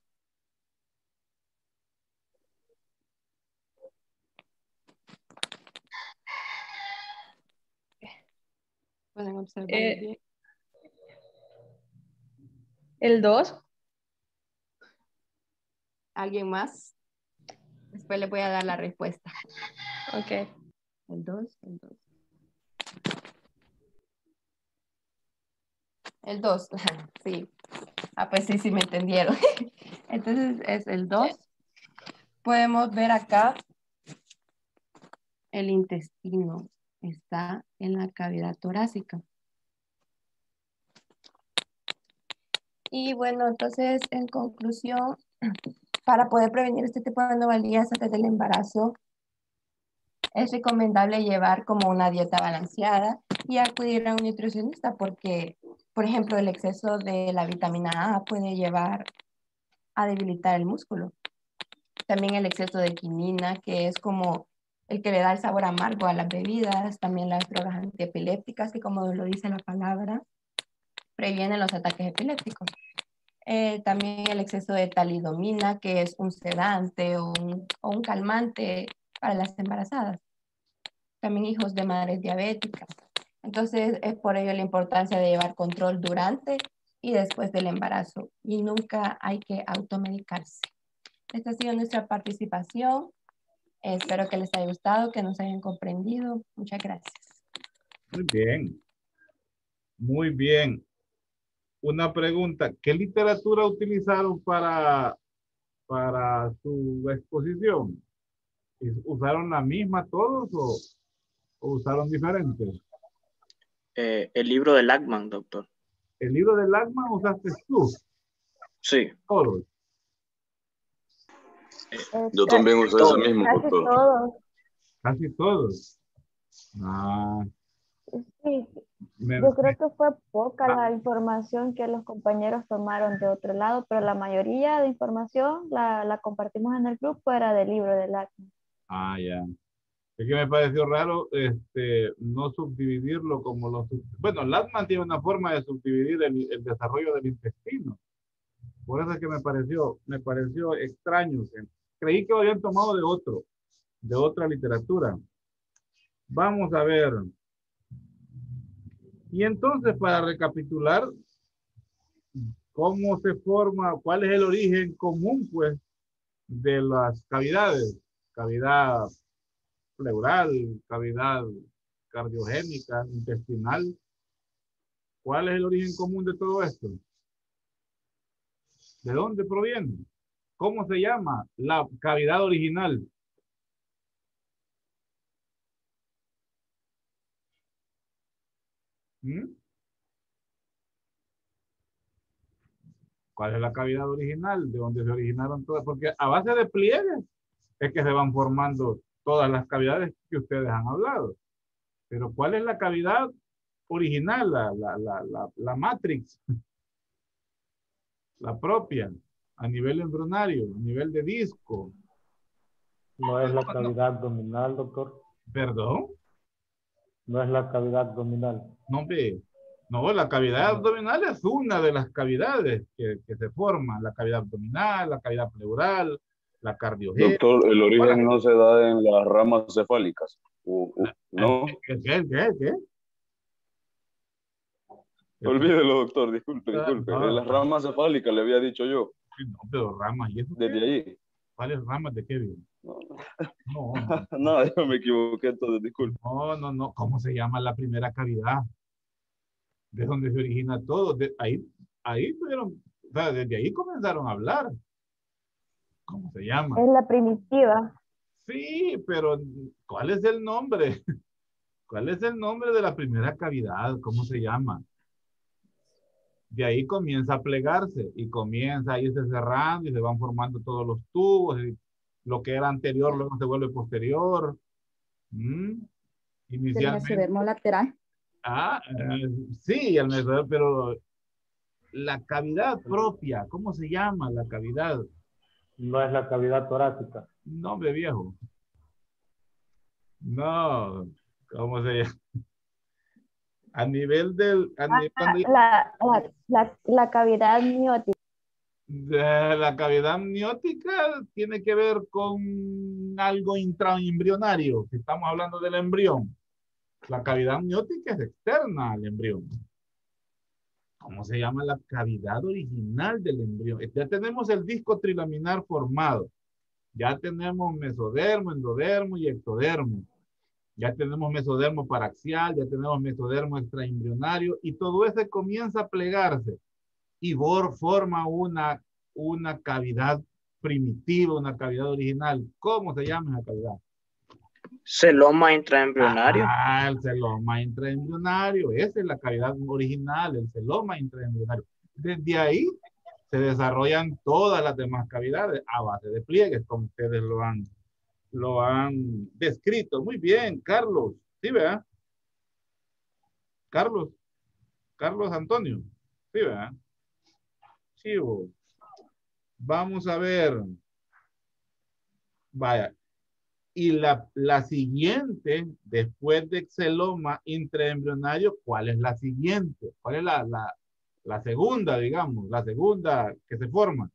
Speaker 11: Pueden observar bien.
Speaker 7: ¿El 2?
Speaker 11: ¿Alguien más? Después les voy a dar la respuesta.
Speaker 7: Ok.
Speaker 11: El 2, el 2. El 2, sí. Ah, pues sí, sí me entendieron. Entonces es el 2. Podemos ver acá el intestino. Está en la cavidad torácica. Y bueno, entonces en conclusión, para poder prevenir este tipo de anomalías antes del embarazo, es recomendable llevar como una dieta balanceada y acudir a un nutricionista porque, por ejemplo, el exceso de la vitamina A puede llevar a debilitar el músculo. También el exceso de quinina, que es como el que le da el sabor amargo a las bebidas, también las drogas antiepilépticas, que como lo dice la palabra, previenen los ataques epilépticos. También el exceso de talidomina, que es un sedante o un calmante para las embarazadas. También hijos de madres diabéticas. Entonces es por ello la importancia de llevar control durante y después del embarazo. Y nunca hay que automedicarse. Esta ha sido nuestra participación. Espero que les haya gustado, que nos hayan comprendido. Muchas gracias.
Speaker 10: Muy bien. Muy bien. Una pregunta. ¿Qué literatura utilizaron para su exposición? ¿Usaron la misma todos o usaron diferentes?
Speaker 2: El libro de Lachman, doctor.
Speaker 10: ¿El libro de Lachman usaste tú?
Speaker 2: Sí.
Speaker 10: Todos.
Speaker 9: Yo también usé ese mismo,
Speaker 4: Casi
Speaker 9: doctor.
Speaker 4: todos.
Speaker 10: Casi todos.
Speaker 4: Sí, yo creo que fue poca la información que los compañeros tomaron de otro lado, pero la mayoría de información la compartimos en el grupo, era del libro de Lachman.
Speaker 10: Ya. Es que me pareció raro no subdividirlo como bueno, Lachman tiene una forma de subdividir el desarrollo del intestino. Por eso es que me pareció extraño. Creí que lo habían tomado de otra literatura. Vamos a ver. Y entonces, para recapitular, ¿cómo se forma? ¿Cuál es el origen común, pues, de las cavidades? Cavidad pleural, cavidad cardiogénica, intestinal. ¿Cuál es el origen común de todo esto? ¿De dónde proviene? ¿Cómo se llama la cavidad original? ¿Cuál es la cavidad original? ¿De dónde se originaron todas? Porque a base de pliegues es que se van formando todas las cavidades que ustedes han hablado. Pero ¿cuál es la cavidad original? La matrix. La propia. A nivel embrionario, a nivel de disco.
Speaker 1: No es la cavidad abdominal, doctor.
Speaker 10: ¿Perdón?
Speaker 1: No es la cavidad abdominal.
Speaker 10: No, la cavidad abdominal es una de las cavidades que se forman. La cavidad abdominal, la cavidad pleural, la cardiogénica.
Speaker 9: Doctor, el origen no se da en las ramas cefálicas. ¿No?
Speaker 10: ¿Qué?
Speaker 9: Olvídelo, doctor, disculpe. En las ramas cefálicas le había dicho yo.
Speaker 10: No, pero ramas, ¿y eso?
Speaker 9: Desde allí.
Speaker 10: ¿Cuáles ramas de qué?
Speaker 9: No, yo me equivoqué entonces, disculpe.
Speaker 10: No. ¿Cómo se llama la primera cavidad? De donde se origina todo. Ahí tuvieron, o sea, desde ahí comenzaron a hablar. ¿Cómo se llama?
Speaker 4: Es la primitiva.
Speaker 10: Sí, pero ¿cuál es el nombre? ¿Cuál es el nombre de la primera cavidad? ¿Cómo se llama? De ahí comienza a plegarse y comienza a irse cerrando y se van formando todos los tubos. Y lo que era anterior luego se vuelve posterior. Inicialmente.
Speaker 8: ¿El mesodermo lateral?
Speaker 10: Sí, el mesodermo, pero la cavidad propia, ¿cómo se llama la cavidad?
Speaker 1: No es la cavidad torácica.
Speaker 10: No, hombre, viejo. No, ¿cómo se llama? A nivel del...
Speaker 4: La cavidad amniótica.
Speaker 10: La cavidad amniótica tiene que ver con algo intraembrionario, si estamos hablando del embrión. La cavidad amniótica es externa al embrión. ¿Cómo se llama? La cavidad original del embrión. Ya tenemos el disco trilaminar formado. Ya tenemos mesodermo, endodermo y ectodermo. Ya tenemos mesodermo paraxial, ya tenemos mesodermo extraembrionario y todo eso comienza a plegarse y forma una cavidad primitiva, una cavidad original. ¿Cómo se llama esa cavidad?
Speaker 2: Celoma intraembrionario.
Speaker 10: El celoma intraembrionario. Esa es la cavidad original, el celoma intraembrionario. Desde ahí se desarrollan todas las demás cavidades a base de pliegues, como ustedes lo han descrito. Muy bien, Carlos. ¿Sí, verdad? Carlos Antonio. ¿Sí, verdad? Chivo. Vamos a ver. Vaya. Y la siguiente, después de celoma intraembrionario, ¿cuál es la siguiente? ¿Cuál es la segunda, digamos? La segunda que se forma.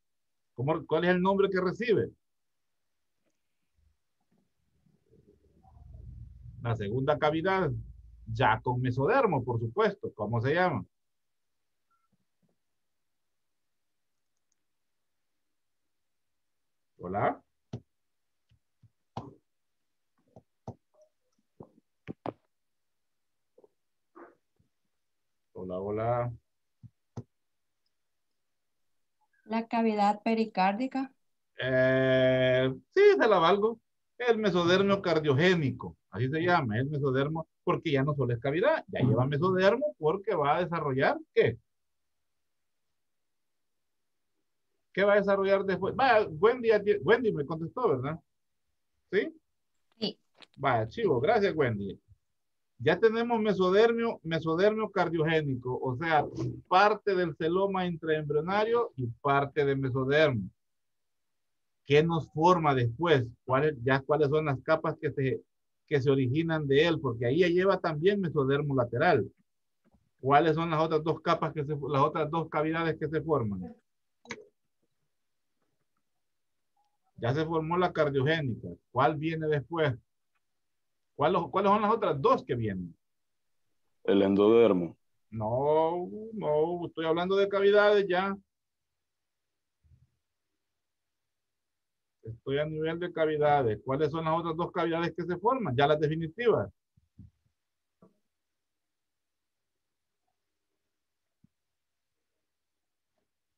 Speaker 10: ¿Cuál es el nombre que recibe? La segunda cavidad, ya con mesodermo, por supuesto. ¿Cómo se llama? Hola. Hola, hola.
Speaker 11: La cavidad pericárdica.
Speaker 10: Sí, se la valgo. El mesodermo cardiogénico, así se llama, el mesodermo, porque ya no solo es cavidad, ya lleva mesodermo porque va a desarrollar, ¿qué? ¿Qué va a desarrollar después? Vaya, Wendy me contestó, ¿verdad? ¿Sí?
Speaker 11: Sí.
Speaker 10: Vaya, chivo, gracias, Wendy. Ya tenemos mesodermio cardiogénico, o sea, parte del celoma intraembrionario y parte del mesodermo. ¿Qué nos forma después? ¿Cuáles son las capas que se originan de él? Porque ahí ya lleva también mesodermo lateral. ¿Cuáles son las otras dos capas las otras dos cavidades que se forman? Ya se formó la cardiogénica. ¿Cuál viene después? ¿Cuáles son las otras dos que vienen?
Speaker 9: El endodermo.
Speaker 10: No, estoy hablando de cavidades ya. Estoy a nivel de cavidades. ¿Cuáles son las otras dos cavidades que se forman? Ya las definitivas.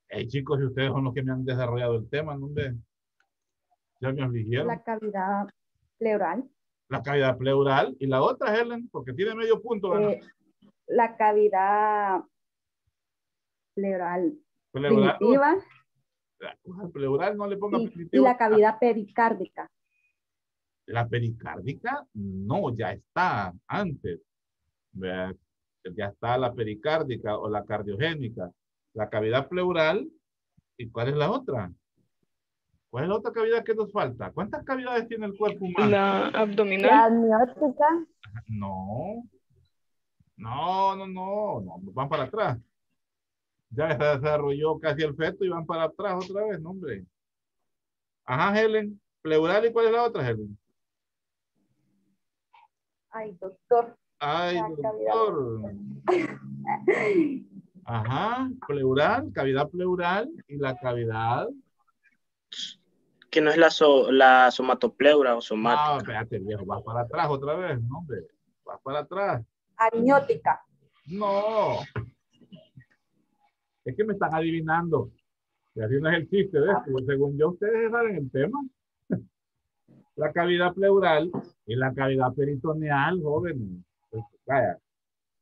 Speaker 10: Hey, chicos, si ustedes son los que me han desarrollado el tema, ¿no? Ya me afligieron.
Speaker 8: La cavidad pleural.
Speaker 10: La cavidad pleural. Y la otra, Helen, porque tiene medio punto.
Speaker 8: La cavidad pleural primitiva.
Speaker 10: Pleural no le ponga primitiva.
Speaker 8: Y la cavidad pericárdica.
Speaker 10: La pericárdica no, ya está antes. Ya está la pericárdica o la cardiogénica. La cavidad pleural. ¿Y cuál es la otra? ¿Cuál es la otra cavidad que nos falta? ¿Cuántas cavidades tiene el cuerpo humano?
Speaker 5: La abdominal.
Speaker 4: La amniótica.
Speaker 10: No, van para atrás. Ya se desarrolló casi el feto y van para atrás otra vez, no, hombre. Ajá, Helen. Pleural, ¿y cuál es la otra, Helen?
Speaker 8: Ay, doctor.
Speaker 10: Ay, doctor. Ajá, pleural, cavidad pleural y la cavidad.
Speaker 2: Que no es la somatopleura o somática.
Speaker 10: No, espérate, viejo, vas para atrás otra vez, no, hombre. Vas para atrás.
Speaker 8: Amniótica.
Speaker 10: No. Es que me están adivinando. Y así no es el chiste, ¿ves? Según yo, ustedes saben el tema. La cavidad pleural y la cavidad peritoneal, jóvenes. Pues, vaya.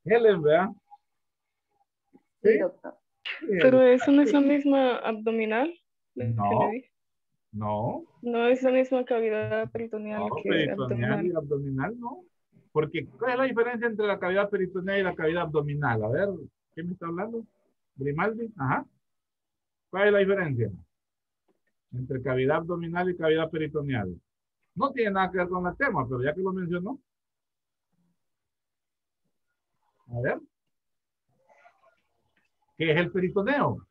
Speaker 10: Helen, ¿verdad?
Speaker 8: Sí, doctor.
Speaker 5: Pero eso no es la misma abdominal.
Speaker 10: No. No.
Speaker 5: No es la misma cavidad peritoneal
Speaker 10: No,
Speaker 5: que
Speaker 10: peritoneal
Speaker 5: abdominal.
Speaker 10: y abdominal no. Porque, ¿cuál es la diferencia entre la cavidad peritoneal y la cavidad abdominal? A ver, ¿quién me está hablando? Grimaldi, ajá. ¿Cuál es la diferencia? Entre cavidad abdominal y cavidad peritoneal. No tiene nada que ver con el tema, pero ya que lo mencionó. A ver. ¿Qué es el peritoneo?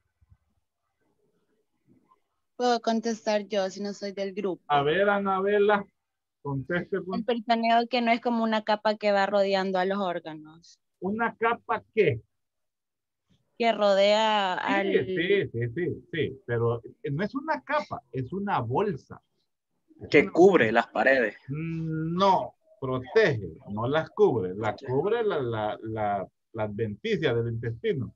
Speaker 12: Puedo contestar yo si no soy del grupo.
Speaker 10: A ver, Anabela, conteste.
Speaker 12: El peritoneo que no es como una capa que va rodeando a los órganos.
Speaker 10: ¿Una capa qué?
Speaker 12: Que rodea al...
Speaker 10: Sí, pero no es una capa, es una bolsa.
Speaker 2: Que cubre las paredes.
Speaker 10: No, protege, no las cubre. Las cubre la adventicia del intestino.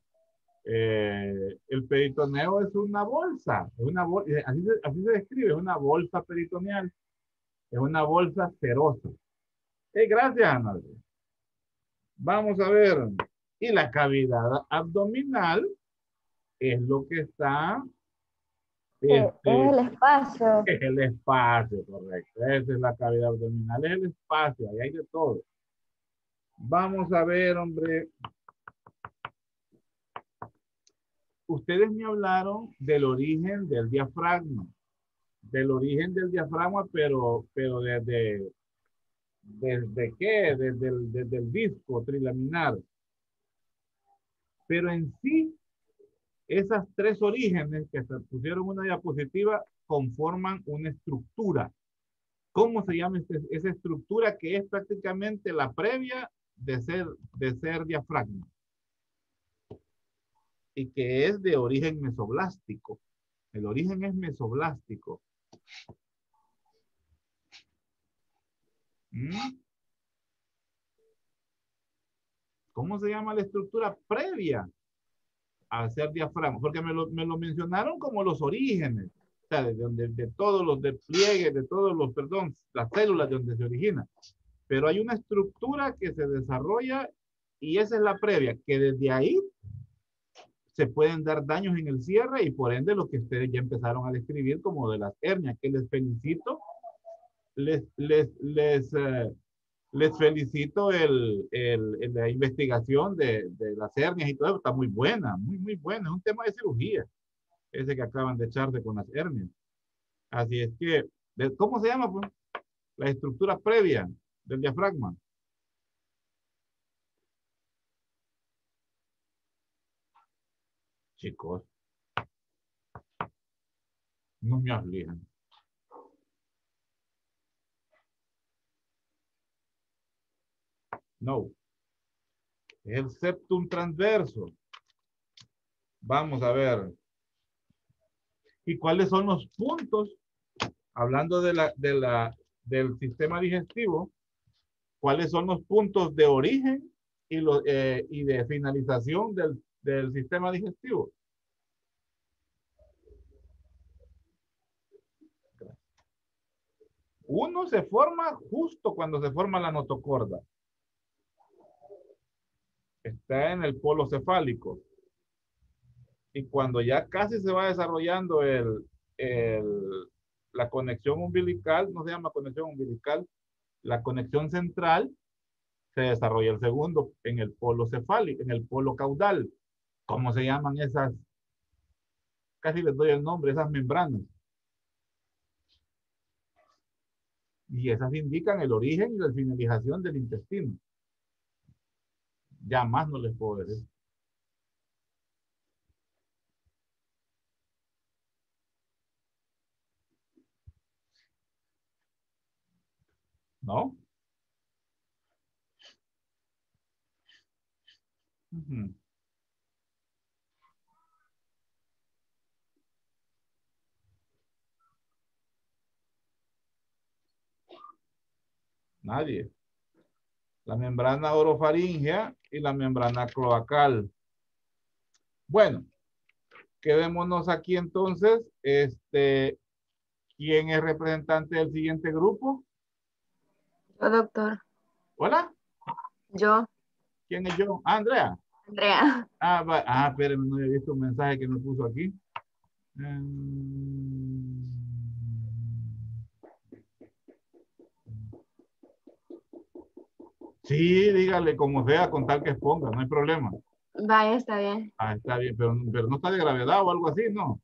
Speaker 10: El peritoneo es una bolsa. Así se describe, es una bolsa peritoneal. Es una bolsa serosa. Gracias, Ana. Vamos a ver. Y la cavidad abdominal es lo que está...
Speaker 4: es el espacio.
Speaker 10: Es el espacio, correcto. Esa es la cavidad abdominal, es el espacio, ahí hay de todo. Vamos a ver, hombre. Ustedes me hablaron del origen del diafragma. Del origen del diafragma, pero desde qué? Desde el disco trilaminar. Pero en sí, esas tres orígenes que se pusieron en una diapositiva conforman una estructura. ¿Cómo se llama esa estructura que es prácticamente la previa de ser diafragma? Y que es de origen mesoblástico. El origen es mesoblástico. ¿Cómo se llama la estructura previa a ser diafragma? Porque me lo mencionaron como los orígenes, o sea, de todos los despliegues, de todos los, perdón, las células de donde se origina. Pero hay una estructura que se desarrolla y esa es la previa, que desde ahí se pueden dar daños en el cierre y por ende lo que ustedes ya empezaron a describir como de las hernias, que les felicito. Les felicito la investigación de las hernias y todo eso. Está muy buena, muy buena. Es un tema de cirugía, ese que acaban de echarse con las hernias. Así es que, ¿cómo se llama? Pues? La estructura previa del diafragma. Chicos, no me aflijan. No. Es el septum transverso. Vamos a ver. ¿Y cuáles son los puntos? Hablando del sistema digestivo, ¿cuáles son los puntos de origen y de finalización del sistema digestivo? Uno se forma justo cuando se forma la notocorda. Está en el polo cefálico. Y cuando ya casi se va desarrollando la conexión umbilical, no se llama conexión umbilical, la conexión central, se desarrolla el segundo en el polo cefálico, en el polo caudal. ¿Cómo se llaman esas? Casi les doy el nombre, esas membranas. Y esas indican el origen y la finalización del intestino. Ya más no les puedo decir. ¿No? Nadie. La membrana orofaringea y la membrana cloacal. Bueno, quedémonos aquí entonces. ¿Quién es representante del siguiente grupo?
Speaker 11: Yo, doctor.
Speaker 10: ¿Hola?
Speaker 11: Yo.
Speaker 10: ¿Quién es yo? Ah, Andrea.
Speaker 11: Andrea.
Speaker 10: Espérenme, no había visto un mensaje que me puso aquí. Sí, dígale como sea, con tal que exponga, no hay problema.
Speaker 11: Vaya, está bien.
Speaker 10: Está bien, pero no está de gravedad o algo así, ¿no?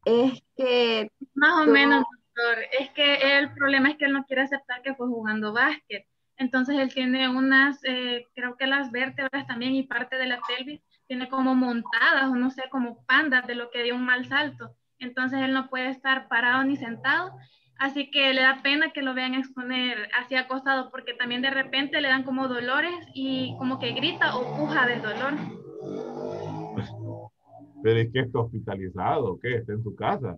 Speaker 11: es que...
Speaker 13: Más o menos, doctor. Es que el problema es que él no quiere aceptar que fue jugando básquet. Entonces él tiene unas, creo que las vértebras también y parte de la pelvis tiene como montadas o no sé, como pandas de lo que dio un mal salto. Entonces él no puede estar parado ni sentado. Así que le da pena que lo vean exponer así acostado porque también de repente le dan como dolores y como que grita o puja del dolor.
Speaker 10: Pero es que está hospitalizado, ¿qué? Está en su casa.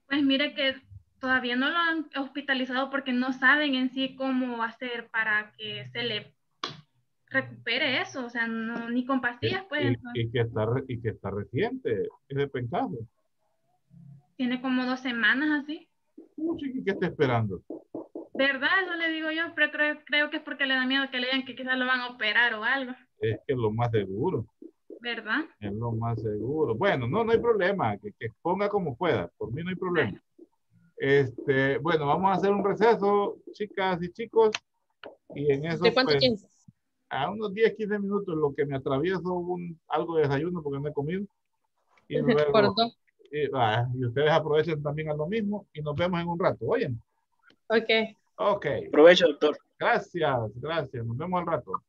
Speaker 13: Pues mire que todavía no lo han hospitalizado porque no saben en sí cómo hacer para que se le recupere eso, o sea, no, ni con pastillas, pues.
Speaker 10: Y que está reciente, es de pencajo.
Speaker 13: Tiene como 2 semanas así.
Speaker 10: ¿Y qué está esperando?
Speaker 13: ¿Verdad? Eso le digo yo, pero creo que es porque le da miedo que le digan que quizás lo van a operar o algo.
Speaker 10: Es que es lo más seguro.
Speaker 13: ¿Verdad?
Speaker 10: Es lo más seguro. Bueno, no hay problema, que ponga como pueda, por mí no hay problema. Bueno, vamos a hacer un receso, chicas y chicos, y en eso
Speaker 7: ¿De cuánto
Speaker 10: pues,
Speaker 7: tiempo?
Speaker 10: a unos 10, 15 minutos, lo que me atravieso algo de desayuno porque no he comido, y luego, y ustedes aprovechen también a lo mismo, y nos vemos en un rato, ¿oyen?
Speaker 7: Ok.
Speaker 10: Ok.
Speaker 2: Provecho, doctor.
Speaker 10: Gracias, nos vemos al rato.